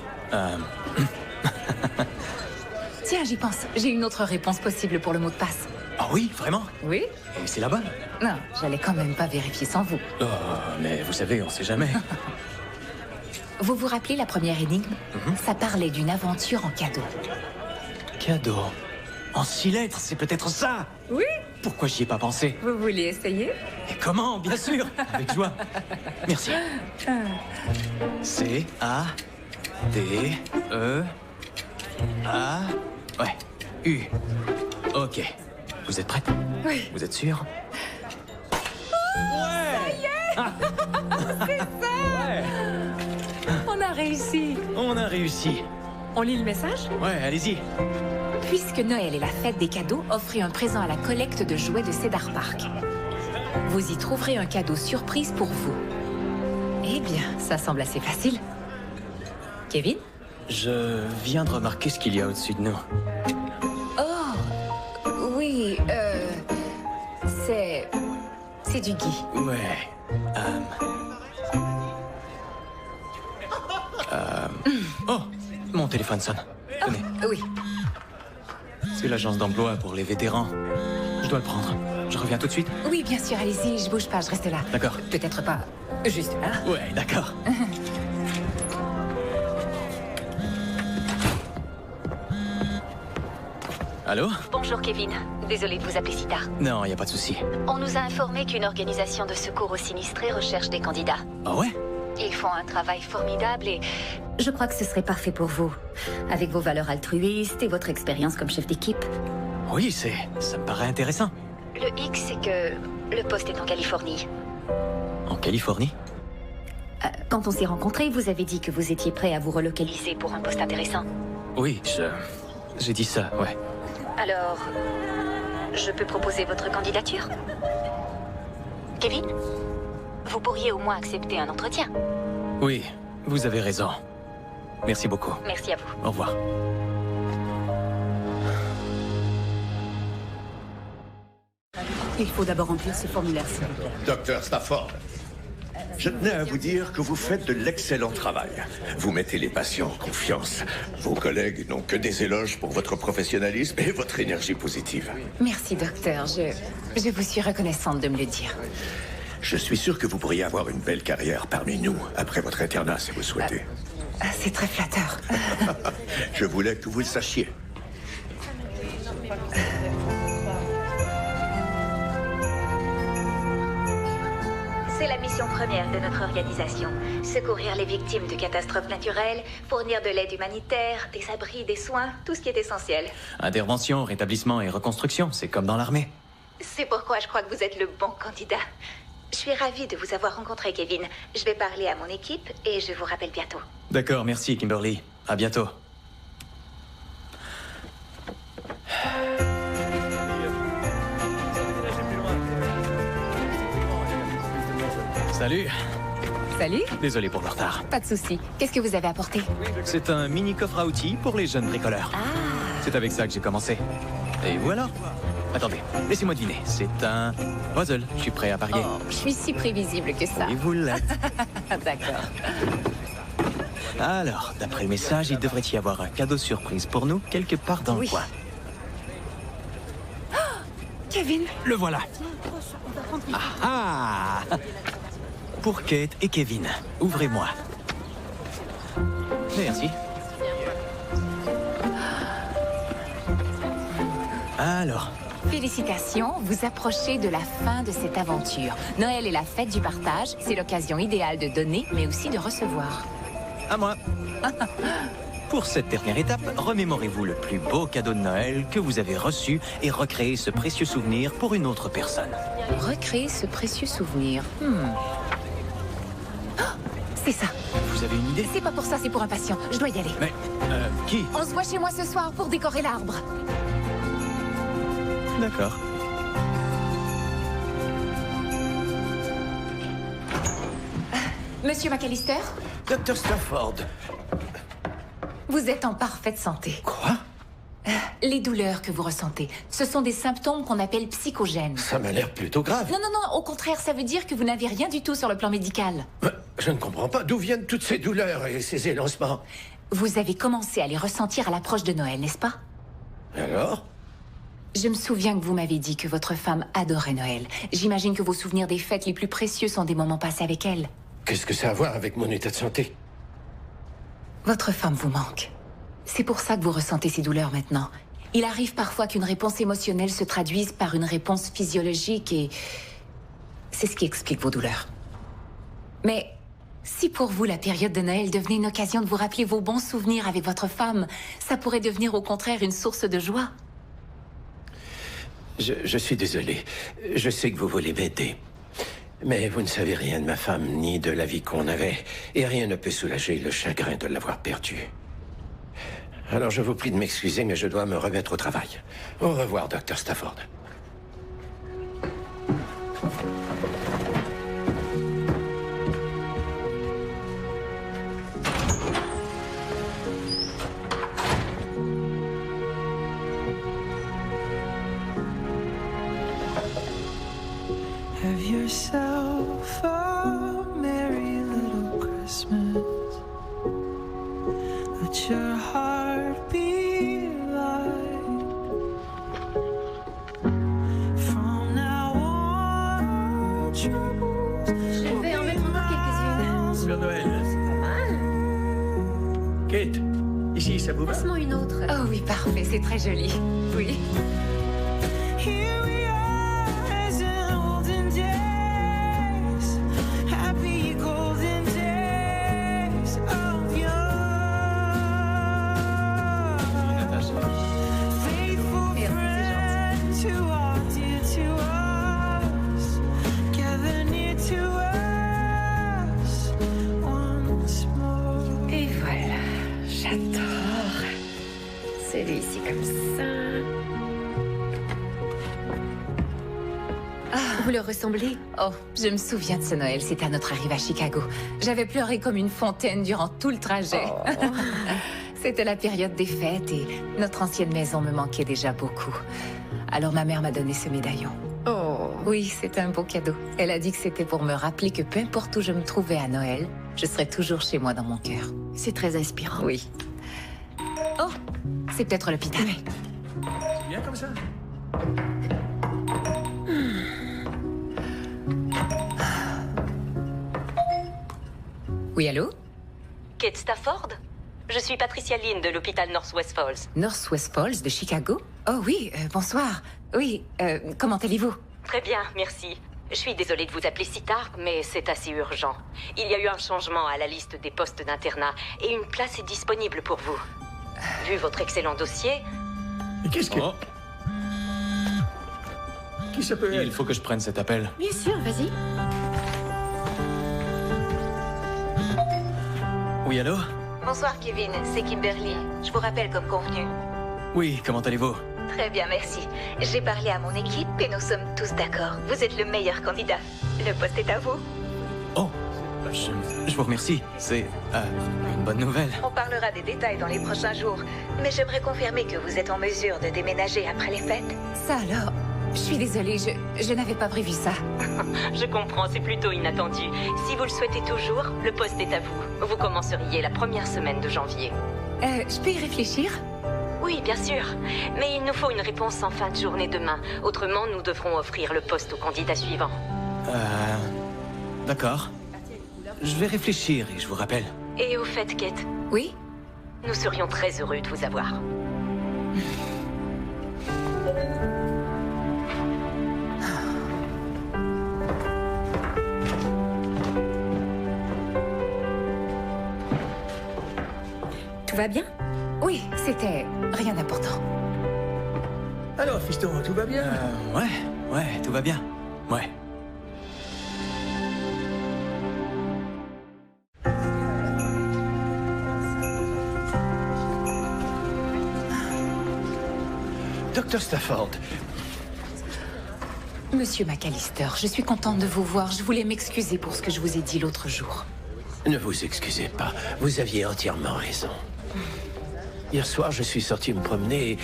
Speaker 2: Tiens, j'y pense. J'ai une autre réponse possible pour le mot de passe.
Speaker 5: Ah oui, vraiment?
Speaker 2: Oui?
Speaker 5: Et c'est la bonne?
Speaker 2: Non, j'allais quand même pas vérifier sans vous.
Speaker 5: Oh, mais vous savez, on sait jamais.
Speaker 2: Vous vous rappelez la première énigme? Ça parlait d'une aventure en cadeau.
Speaker 5: Cadeau. En 6 lettres, c'est peut-être ça?
Speaker 2: Oui?
Speaker 5: Pourquoi j'y ai pas pensé?
Speaker 2: Vous voulez essayer?
Speaker 5: Et comment? Bien sûr. Avec joie. Merci. C-A-D-E-A... Ouais. U. Ok. Vous êtes prête?
Speaker 2: Oui.
Speaker 5: Vous êtes sûre?
Speaker 2: On a réussi.
Speaker 5: On a réussi.
Speaker 2: On lit le message?
Speaker 5: Ouais, allez-y.
Speaker 2: Puisque Noël est la fête des cadeaux, offrez un présent à la collecte de jouets de Cedar Park. Vous y trouverez un cadeau surprise pour vous. Eh bien, ça semble assez facile. Kevin?
Speaker 5: Je viens de remarquer ce qu'il y a au-dessus de nous.
Speaker 2: Oh, oui, c'est du gui.
Speaker 5: Ouais. Oh, mon téléphone sonne. Tenez,
Speaker 2: Oui.
Speaker 5: c'est l'agence d'emploi pour les vétérans. Je dois le prendre. Je reviens tout de suite.
Speaker 2: Oui, bien sûr, allez-y, je bouge pas, je reste là.
Speaker 5: D'accord.
Speaker 2: Peut-être pas juste là.
Speaker 5: Ouais, d'accord. Allô?
Speaker 11: Bonjour Kevin, désolée de vous appeler si tard.
Speaker 5: Non, y a pas de souci.
Speaker 11: On nous a informé qu'une organisation de secours aux sinistrés recherche des candidats.
Speaker 5: Ah ouais?
Speaker 11: Ils font un travail formidable et
Speaker 6: Je crois que ce serait parfait pour vous. Avec vos valeurs altruistes et votre expérience comme chef d'équipe.
Speaker 5: Oui, ça me paraît intéressant.
Speaker 11: le hic, c'est que le poste est en Californie.
Speaker 5: En Californie?
Speaker 6: Quand on s'est rencontrés, vous avez dit que vous étiez prêt à vous relocaliser.
Speaker 11: Pour un poste intéressant.
Speaker 5: Oui, j'ai dit ça, ouais.
Speaker 11: Alors, je peux proposer votre candidature? Kevin? Vous pourriez au moins accepter un entretien.
Speaker 5: Oui, vous avez raison. Merci beaucoup.
Speaker 11: Merci à vous.
Speaker 5: Au revoir.
Speaker 8: Il faut d'abord remplir ce formulaire, s'il vous plaît.
Speaker 4: Docteur Stafford, je tenais à vous dire que vous faites de l'excellent travail. Vous mettez les patients en confiance. Vos collègues n'ont que des éloges pour votre professionnalisme et votre énergie positive.
Speaker 2: Merci, docteur. Je vous suis reconnaissante de me le dire.
Speaker 4: Je suis sûr que vous pourriez avoir une belle carrière parmi nous après votre internat, si vous souhaitez.
Speaker 2: C'est très flatteur.
Speaker 4: Je voulais que vous le sachiez.
Speaker 11: C'est la mission première de notre organisation. Secourir les victimes de catastrophes naturelles, fournir de l'aide humanitaire, des abris, des soins, tout ce qui est essentiel.
Speaker 5: Intervention, rétablissement et reconstruction, c'est comme dans l'armée.
Speaker 11: C'est pourquoi je crois que vous êtes le bon candidat. Je suis ravie de vous avoir rencontré, Kevin. Je vais parler à mon équipe et je vous rappelle bientôt.
Speaker 5: D'accord, merci Kimberly. À bientôt. Salut.
Speaker 2: Salut.
Speaker 5: Désolé pour le retard.
Speaker 2: Pas de souci. Qu'est-ce que vous avez apporté?
Speaker 5: C'est un mini coffre à outils pour les jeunes bricoleurs. C'est avec ça que j'ai commencé. Et vous alors? Attendez, laissez-moi deviner. C'est un puzzle. Je suis prêt à parier.
Speaker 2: Oh, je suis si prévisible que ça.
Speaker 5: Et vous l'êtes.
Speaker 2: D'accord.
Speaker 5: Alors, d'après le message, il devrait y avoir un cadeau surprise pour nous quelque part dans le coin.
Speaker 2: Kevin.
Speaker 5: Le voilà. Ah ah. Pour Kate et Kevin. Ouvrez-moi. Merci. Alors.
Speaker 2: Félicitations, vous approchez de la fin de cette aventure. Noël est la fête du partage. C'est l'occasion idéale de donner, mais aussi de recevoir.
Speaker 5: À moi.
Speaker 12: Pour cette dernière étape, remémorez-vous le plus beau cadeau de Noël que vous avez reçu et recréez ce précieux souvenir pour une autre personne.
Speaker 2: Recréer ce précieux souvenir. Oh, c'est ça.
Speaker 12: Vous avez une idée?
Speaker 2: C'est pas pour ça, c'est pour un patient. Je dois y aller.
Speaker 12: Mais, qui?
Speaker 2: On se voit chez moi ce soir pour décorer l'arbre.
Speaker 12: D'accord.
Speaker 2: Monsieur McAllister?
Speaker 9: Dr. Stafford.
Speaker 2: Vous êtes en parfaite santé.
Speaker 9: Quoi?
Speaker 2: Les douleurs que vous ressentez, ce sont des symptômes qu'on appelle psychogènes.
Speaker 9: Ça m'a l'air plutôt grave.
Speaker 2: Non, non, non, au contraire, ça veut dire que vous n'avez rien du tout sur le plan médical.
Speaker 9: Je ne comprends pas d'où viennent toutes ces douleurs et ces élancements.
Speaker 2: Vous avez commencé à les ressentir à l'approche de Noël, n'est-ce pas?
Speaker 9: Alors?
Speaker 2: Je me souviens que vous m'avez dit que votre femme adorait Noël. J'imagine que vos souvenirs des fêtes les plus précieux sont des moments passés avec elle.
Speaker 9: Qu'est-ce que ça a à voir avec mon état de santé?
Speaker 2: Votre femme vous manque. C'est pour ça que vous ressentez ces douleurs maintenant. Il arrive parfois qu'une réponse émotionnelle se traduise par une réponse physiologique et c'est ce qui explique vos douleurs. Mais si pour vous la période de Noël devenait une occasion de vous rappeler vos bons souvenirs avec votre femme, ça pourrait devenir au contraire une source de joie.
Speaker 9: Je suis désolé. Je sais que vous voulez m'aider. Mais vous ne savez rien de ma femme, ni de la vie qu'on avait. Et rien ne peut soulager le chagrin de l'avoir perdue. Alors je vous prie de m'excuser, mais je dois me remettre au travail. Au revoir, Dr. Stafford.
Speaker 13: Have yourself a merry little Christmas. Let your heart be light. From now on, troubles.
Speaker 1: Je vais en mettre quelques-unes.
Speaker 3: Père Noël. Kate, ici, ça vous va?
Speaker 1: Passe-moi une autre.
Speaker 2: Oh oui, parfait, c'est très joli. Oui.
Speaker 13: Here we are as in olden days, happy golden days of yore. Faithful friends who are dear to us, gather near to us once more.
Speaker 1: Et voilà, j'adore. Celui-ci comme ça. Vous le ressemblez?
Speaker 2: Oh, je me souviens de ce Noël, c'était à notre arrivée à Chicago. J'avais pleuré comme une fontaine durant tout le trajet.
Speaker 1: Oh.
Speaker 2: C'était la période des fêtes et notre ancienne maison me manquait déjà beaucoup. Alors ma mère m'a donné ce médaillon.
Speaker 1: Oh.
Speaker 2: Oui, c'est un beau cadeau. Elle a dit que c'était pour me rappeler que peu importe où je me trouvais à Noël, je serais toujours chez moi dans mon cœur.
Speaker 1: C'est très inspirant.
Speaker 2: Oui. Oh, c'est peut-être l'hôpital.
Speaker 3: C'est bien comme ça.
Speaker 2: Oui, allô?
Speaker 14: Kate Stafford? Je suis Patricia Lynn de l'hôpital Northwest Falls.
Speaker 2: Northwest Falls de Chicago? Oh oui, bonsoir. Oui, comment allez-vous?
Speaker 14: Très bien, merci. Je suis désolée de vous appeler si tard, mais c'est assez urgent. Il y a eu un changement à la liste des postes d'internat et une place est disponible pour vous. Vu votre excellent dossier...
Speaker 3: Mais qu'est-ce que... Qui ça peut être?
Speaker 5: Il faut que je prenne cet appel.
Speaker 1: Bien sûr, vas-y.
Speaker 5: Oui, allô?
Speaker 11: Bonsoir Kevin, c'est Kimberly. Je vous rappelle comme convenu.
Speaker 5: Oui, comment allez-vous?
Speaker 11: Très bien, merci. J'ai parlé à mon équipe et nous sommes tous d'accord. Vous êtes le meilleur candidat. Le poste est à vous.
Speaker 5: Oh, je vous remercie. C'est une bonne nouvelle.
Speaker 11: On parlera des détails dans les prochains jours. Mais j'aimerais confirmer que vous êtes en mesure de déménager après les fêtes.
Speaker 2: Ça alors? Je suis désolée, je n'avais pas prévu ça.
Speaker 14: Je comprends, c'est plutôt inattendu. Si vous le souhaitez toujours, le poste est à vous. Vous commenceriez la première semaine de janvier.
Speaker 2: Je peux y réfléchir?
Speaker 14: Oui, bien sûr. Mais il nous faut une réponse en fin de journée demain. Autrement, nous devrons offrir le poste au candidat suivant.
Speaker 5: D'accord. Je vais réfléchir et je vous rappelle.
Speaker 14: Et au fait, Kate?
Speaker 2: Oui?
Speaker 14: Nous serions très heureux de vous avoir.
Speaker 1: Tout va bien?
Speaker 2: Oui, c'était rien d'important.
Speaker 3: Alors, fiston, tout va bien?
Speaker 12: Ouais, tout va bien. Ouais.
Speaker 9: Docteur Stafford,
Speaker 2: Monsieur McAllister, je suis contente de vous voir. Je voulais m'excuser pour ce que je vous ai dit l'autre jour.
Speaker 9: ne vous excusez pas. Vous aviez entièrement raison. Hier soir, je suis sorti me promener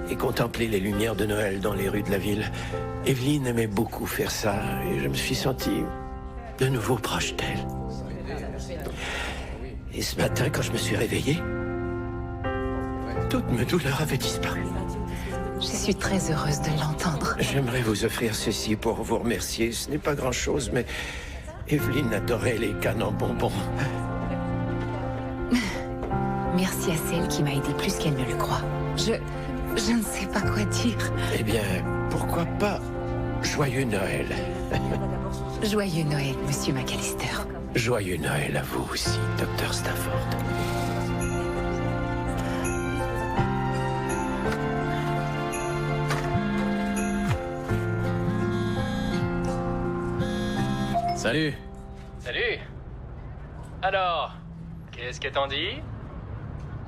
Speaker 9: et contempler les lumières de Noël dans les rues de la ville. Evelyne aimait beaucoup faire ça et je me suis senti de nouveau proche d'elle. Et ce matin, quand je me suis réveillé, toutes mes douleurs avaient disparu.
Speaker 2: Je suis très heureuse de l'entendre.
Speaker 9: J'aimerais vous offrir ceci pour vous remercier. Ce n'est pas grand-chose, mais Evelyne adorait les cannes en bonbons.
Speaker 2: Merci à celle qui m'a aidé plus qu'elle ne le croit. Je ne sais pas quoi dire.
Speaker 9: Eh bien, pourquoi pas Joyeux Noël.
Speaker 2: Joyeux Noël, Monsieur McAllister.
Speaker 9: Joyeux Noël à vous aussi, Docteur Stafford.
Speaker 5: Salut.
Speaker 7: Salut. Alors, qu'est-ce que t'en dis?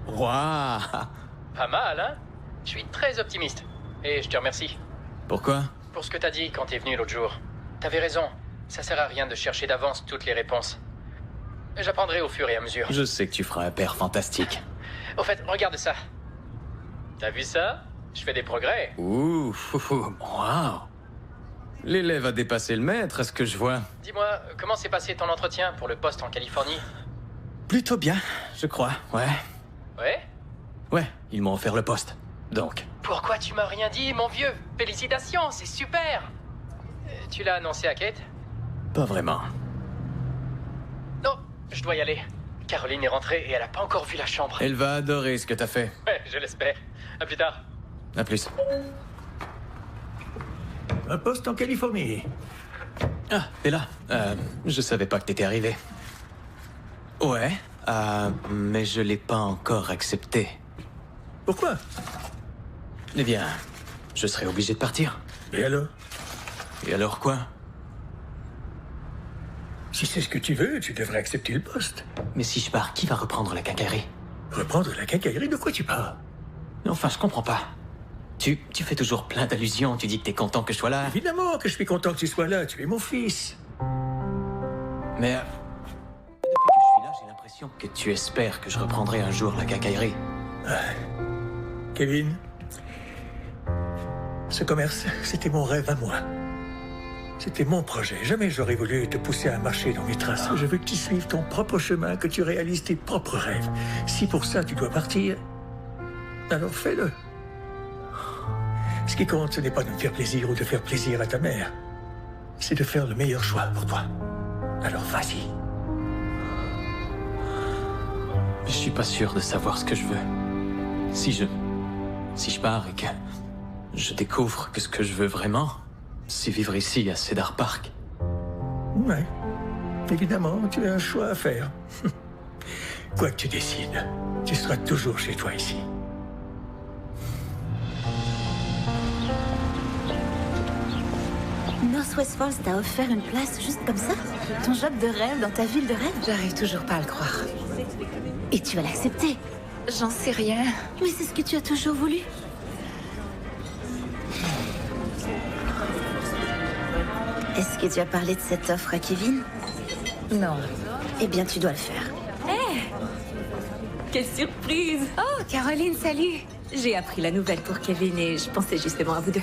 Speaker 5: Waouh.
Speaker 7: Pas mal, hein? Je suis très optimiste. Et je te remercie.
Speaker 5: Pourquoi?
Speaker 7: Pour ce que t'as dit quand t'es venu l'autre jour. T'avais raison. Ça sert à rien de chercher d'avance toutes les réponses. J'apprendrai au fur et à mesure.
Speaker 5: Je sais que tu feras un père fantastique.
Speaker 7: Au fait, regarde ça. T'as vu ça? Je fais des progrès.
Speaker 5: Ouh, waouh. L'élève a dépassé le maître, est-ce que je vois?
Speaker 7: Dis-moi, comment s'est passé ton entretien pour le poste en Californie?
Speaker 5: Plutôt bien, je crois, ouais.
Speaker 7: Ouais?
Speaker 5: Ouais, ils m'ont offert le poste, donc.
Speaker 7: Pourquoi tu m'as rien dit, mon vieux? Félicitations, c'est super! Tu l'as annoncé à Kate?
Speaker 5: Pas vraiment.
Speaker 7: Non, je dois y aller. Caroline est rentrée et elle a pas encore vu la chambre.
Speaker 5: Elle va adorer ce que t'as fait.
Speaker 7: Ouais, je l'espère. À plus tard.
Speaker 5: À plus.
Speaker 3: Un poste en Californie.
Speaker 5: Ah, t'es là. Je savais pas que t'étais arrivé. Ouais, mais je l'ai pas encore accepté.
Speaker 3: Pourquoi?
Speaker 5: Eh bien, je serais obligé de partir.
Speaker 3: Et alors?
Speaker 5: Et alors quoi?
Speaker 3: Si c'est ce que tu veux, tu devrais accepter le poste.
Speaker 5: Mais si je pars, qui va reprendre la quincaillerie?
Speaker 3: Reprendre la quincaillerie? De quoi tu parles?
Speaker 5: Enfin, je comprends pas. Tu fais toujours plein d'allusions, tu dis que t'es content que je sois là.
Speaker 3: Évidemment que je suis content que tu sois là, tu es mon fils.
Speaker 5: Mais depuis que je suis là, j'ai l'impression que tu espères que je reprendrai un jour la quincaillerie.
Speaker 3: Kevin, ce commerce, c'était mon rêve à moi. C'était mon projet. Jamais j'aurais voulu te pousser à marcher dans mes traces. Je veux que tu suives ton propre chemin, que tu réalises tes propres rêves. Si pour ça tu dois partir, alors fais-le. Ce qui compte, ce n'est pas de me faire plaisir ou de faire plaisir à ta mère. C'est de faire le meilleur choix pour toi. Alors vas-y.
Speaker 5: Je suis pas sûr de savoir ce que je veux. Si je pars et que je découvre que ce que je veux vraiment, c'est vivre ici à Cedar Park.
Speaker 3: Ouais. Évidemment, tu as un choix à faire. Quoi que tu décides, tu seras toujours chez toi ici.
Speaker 6: Northwest Falls t'a offert une place juste comme ça? Ton job de rêve dans ta ville de rêve?
Speaker 2: J'arrive toujours pas à le croire.
Speaker 6: Et tu vas l'accepter?
Speaker 2: J'en sais rien.
Speaker 6: Mais c'est ce que tu as toujours voulu. Est-ce que tu as parlé de cette offre à Kevin?
Speaker 2: Non.
Speaker 6: Eh bien, tu dois le faire.
Speaker 10: Hé! Quelle surprise!
Speaker 2: Oh, Caroline, salut!
Speaker 10: J'ai appris la nouvelle pour Kevin et je pensais justement à vous deux.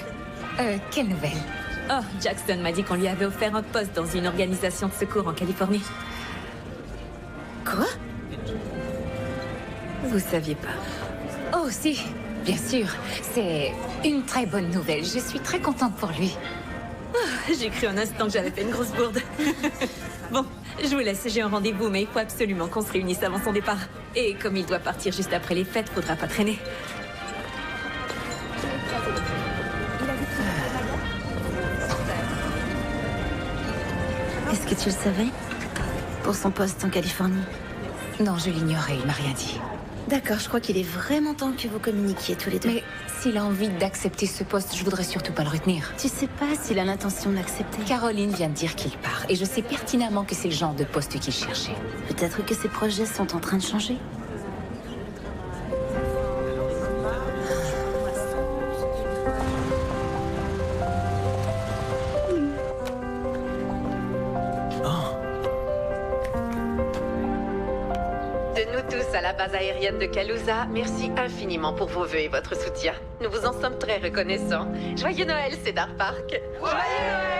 Speaker 2: Quelle nouvelle?
Speaker 10: Oh, Jackson m'a dit qu'on lui avait offert un poste dans une organisation de secours en Californie.
Speaker 6: Quoi?
Speaker 10: Vous saviez pas?
Speaker 2: Oh, si, bien sûr. C'est une très bonne nouvelle. Je suis très contente pour lui.
Speaker 10: Oh, j'ai cru un instant que j'avais fait une grosse bourde. Bon, je vous laisse, j'ai un rendez-vous, mais il faut absolument qu'on se réunisse avant son départ. Et comme il doit partir juste après les fêtes, faudra pas traîner.
Speaker 6: Est-ce que tu le savais? Pour son poste en Californie?
Speaker 2: Non, je l'ignorais, il m'a rien dit.
Speaker 6: D'accord, je crois qu'il est vraiment temps que vous communiquiez tous les deux.
Speaker 2: Mais s'il a envie d'accepter ce poste, je voudrais surtout pas le retenir.
Speaker 6: Tu sais pas s'il a l'intention d'accepter.
Speaker 2: Caroline vient de dire qu'il part, et je sais pertinemment que c'est le genre de poste qu'il cherchait.
Speaker 6: Peut-être que ses projets sont en train de changer.
Speaker 10: De nous tous à la base aérienne de Kaluza, merci infiniment pour vos vœux et votre soutien. Nous vous en sommes très reconnaissants. Joyeux Noël, Cedar Park. Joyeux Noël.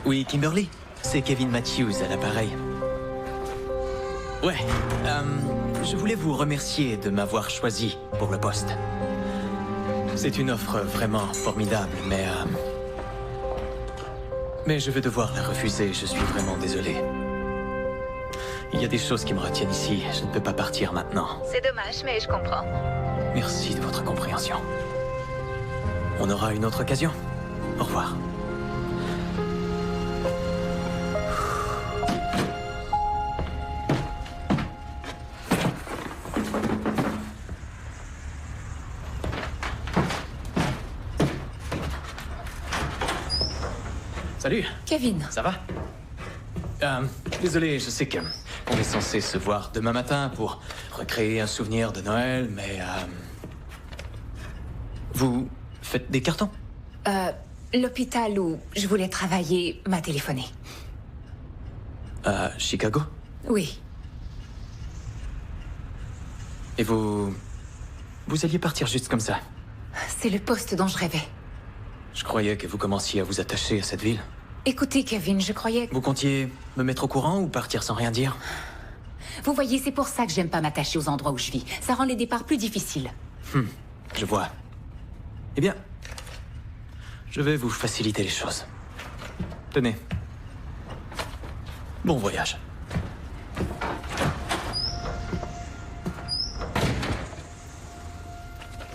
Speaker 12: Oui, Kimberly, c'est Kevin Matthews à l'appareil. Ouais, je voulais vous remercier de m'avoir choisi pour le poste. C'est une offre vraiment formidable, mais je vais devoir la refuser, je suis vraiment désolé. Il y a des choses qui me retiennent ici, je ne peux pas partir maintenant.
Speaker 11: C'est dommage, mais je comprends.
Speaker 12: Merci de votre compréhension. On aura une autre occasion. Au revoir. Salut.
Speaker 2: Kevin.
Speaker 12: Ça va? Désolé, je sais que on est censé se voir demain matin pour recréer un souvenir de Noël, mais vous faites des cartons?
Speaker 2: L'hôpital où je voulais travailler m'a téléphoné.
Speaker 12: Chicago?
Speaker 2: Oui.
Speaker 12: Et vous alliez partir juste comme ça?
Speaker 2: C'est le poste dont je rêvais.
Speaker 12: Je croyais que vous commenciez à vous attacher à cette ville.
Speaker 2: Écoutez, Kevin, je croyais...
Speaker 12: Vous comptiez me mettre au courant ou partir sans rien dire?
Speaker 2: Vous voyez, c'est pour ça que j'aime pas m'attacher aux endroits où je vis. Ça rend les départs plus difficiles.
Speaker 12: Je vois. Eh bien, je vais vous faciliter les choses. Tenez. Bon voyage.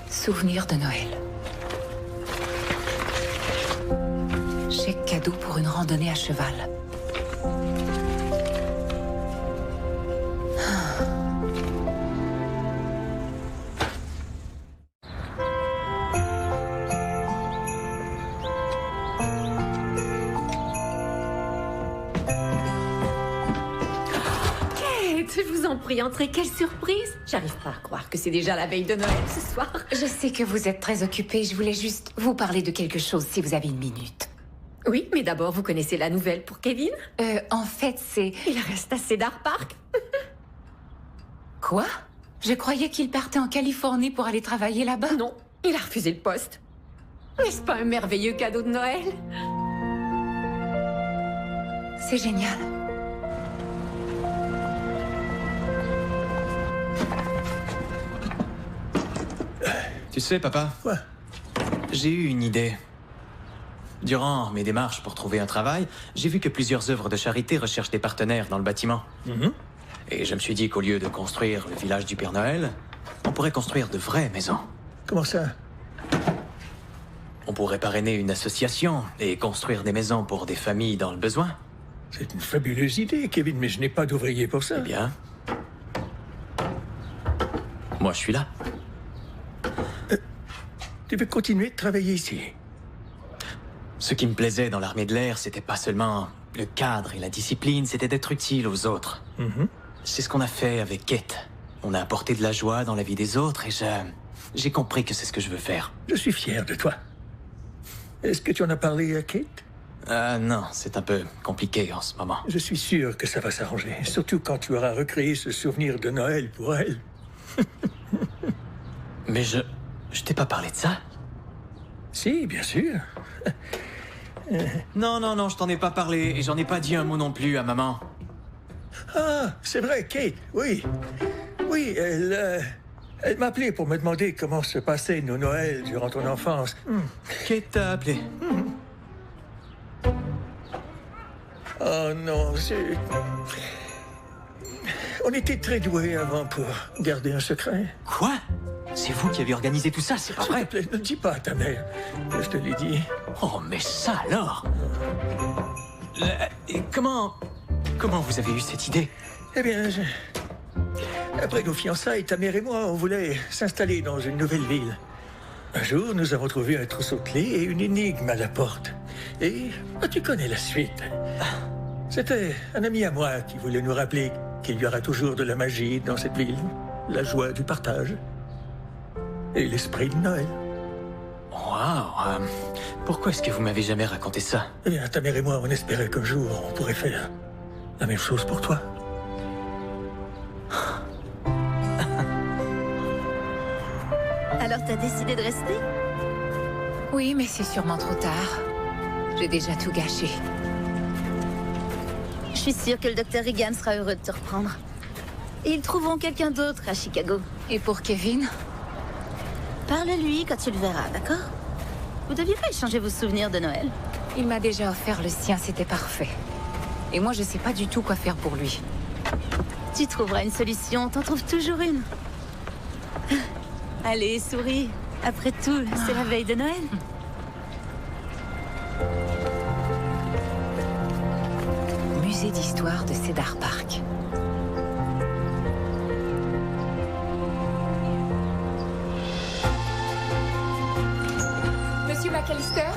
Speaker 2: Souvenir de Noël. Chèque cadeau pour une randonnée à cheval.
Speaker 1: Kate, je vous en prie, entrez, quelle surprise! J'arrive pas à croire que c'est déjà la veille de Noël ce soir.
Speaker 2: Je sais que vous êtes très occupée, je voulais juste vous parler de quelque chose si vous avez une minute.
Speaker 1: Oui, mais d'abord, vous connaissez la nouvelle pour Kevin?
Speaker 2: En fait, c'est...
Speaker 1: Il reste à Cedar Park.
Speaker 2: Quoi? Je croyais qu'il partait en Californie pour aller travailler là-bas.
Speaker 1: Non, il a refusé le poste. N'est-ce pas un merveilleux cadeau de Noël?
Speaker 2: C'est génial.
Speaker 12: Tu sais, papa?
Speaker 3: Quoi?
Speaker 12: J'ai eu une idée. Durant mes démarches pour trouver un travail, j'ai vu que plusieurs œuvres de charité recherchent des partenaires dans le bâtiment. Et je me suis dit qu'au lieu de construire le village du Père Noël, on pourrait construire de vraies maisons.
Speaker 3: Comment ça?
Speaker 12: On pourrait parrainer une association et construire des maisons pour des familles dans le besoin.
Speaker 3: C'est une fabuleuse idée, Kevin, mais je n'ai pas d'ouvrier pour ça.
Speaker 12: Eh bien, moi je suis là.
Speaker 3: Tu veux continuer de travailler ici?
Speaker 12: Ce qui me plaisait dans l'armée de l'air, c'était pas seulement le cadre et la discipline, c'était d'être utile aux autres. C'est ce qu'on a fait avec Kate. On a apporté de la joie dans la vie des autres et j'ai compris que c'est ce que je veux faire.
Speaker 3: Je suis fier de toi. Est-ce que tu en as parlé à Kate?
Speaker 12: Non, c'est un peu compliqué en ce moment.
Speaker 3: Je suis sûr que ça va s'arranger, surtout quand tu auras recréé ce souvenir de Noël pour elle.
Speaker 12: Mais je t'ai pas parlé de ça?
Speaker 3: Si, bien sûr.
Speaker 12: Non, non, non, je t'en ai pas parlé et j'en ai pas dit un mot non plus à maman.
Speaker 3: Ah, c'est vrai, Kate, oui. Oui, elle m'a appelé pour me demander comment se passaient nos Noëls durant ton enfance.
Speaker 12: Kate t'a appelé.
Speaker 3: Oh non, c'est... On était très doués avant pour garder un secret.
Speaker 12: Quoi? C'est vous qui avez organisé tout ça, c'est pas vrai?
Speaker 3: S'il te plaît, ne dis pas à ta mère que je te l'ai dit.
Speaker 12: Oh, mais ça alors? Et comment vous avez eu cette idée?
Speaker 3: Eh bien, après nos fiançailles, ta mère et moi, on voulait s'installer dans une nouvelle ville. Un jour, nous avons trouvé un trousseau de clés et une énigme à la porte. Et tu connais la suite. C'était un ami à moi qui voulait nous rappeler qu'il y aura toujours de la magie dans cette ville, la joie du partage et l'esprit de Noël.
Speaker 12: Waouh! Pourquoi est-ce que vous m'avez jamais raconté ça?
Speaker 3: Eh bien, ta mère et moi, on espérait qu'un jour, on pourrait faire la même chose pour toi.
Speaker 6: Alors t'as décidé de rester?
Speaker 2: Oui, mais c'est sûrement trop tard. J'ai déjà tout gâché.
Speaker 6: Je suis sûre que le Dr. Regan sera heureux de te reprendre. Et ils trouveront quelqu'un d'autre à Chicago.
Speaker 2: Et pour Kevin?
Speaker 6: Parle-lui quand tu le verras, d'accord? Vous deviez pas échanger vos souvenirs de Noël?
Speaker 2: Il m'a déjà offert le sien, c'était parfait. Et moi, je sais pas du tout quoi faire pour lui.
Speaker 6: Tu trouveras une solution, t'en trouves toujours une. Allez, souris. Après tout, c'est la veille de Noël.
Speaker 2: Musée d'histoire de Cedar Park. Monsieur McAllister,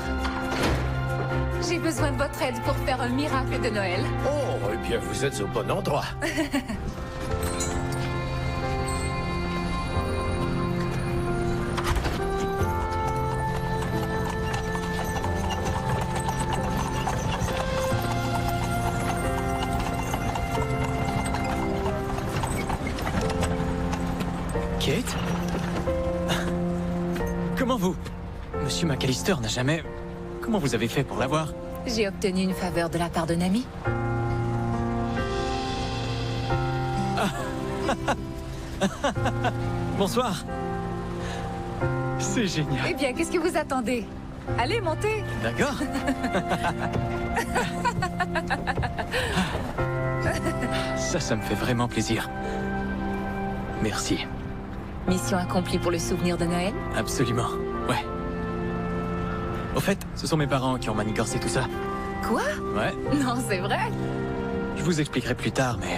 Speaker 2: j'ai besoin de votre aide pour faire un miracle de Noël.
Speaker 9: Oh, eh bien, vous êtes au bon endroit.
Speaker 12: Kate? Comment vous? Monsieur McAllister n'a jamais... Comment vous avez fait pour l'avoir?
Speaker 2: J'ai obtenu une faveur de la part d'un ami.
Speaker 12: Bonsoir. C'est génial.
Speaker 2: Eh bien, qu'est-ce que vous attendez? Allez, montez.
Speaker 12: D'accord. Ça me fait vraiment plaisir. Merci.
Speaker 2: Mission accomplie pour le souvenir de Noël?
Speaker 12: Absolument, ouais. Au fait, ce sont mes parents qui ont manigancé tout ça.
Speaker 2: Quoi?
Speaker 12: Ouais.
Speaker 2: Non, c'est vrai?
Speaker 12: Je vous expliquerai plus tard, mais...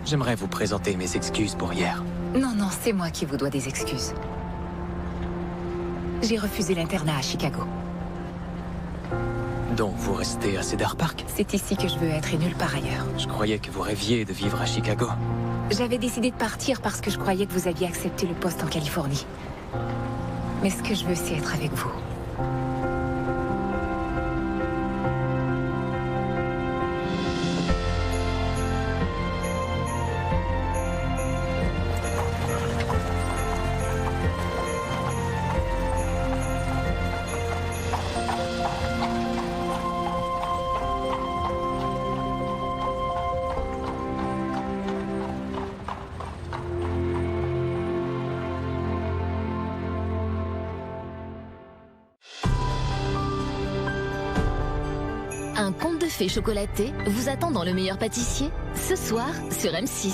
Speaker 12: j'aimerais vous présenter mes excuses pour hier.
Speaker 2: Non, non, c'est moi qui vous dois des excuses. J'ai refusé l'internat à Chicago.
Speaker 12: Donc vous restez à Cedar Park?
Speaker 2: C'est ici que je veux être et nulle part ailleurs.
Speaker 12: Je croyais que vous rêviez de vivre à Chicago.
Speaker 2: J'avais décidé de partir parce que je croyais que vous aviez accepté le poste en Californie. Mais ce que je veux, c'est être avec vous.
Speaker 15: Un conte de fées chocolaté vous attend dans Le Meilleur Pâtissier, ce soir sur M6.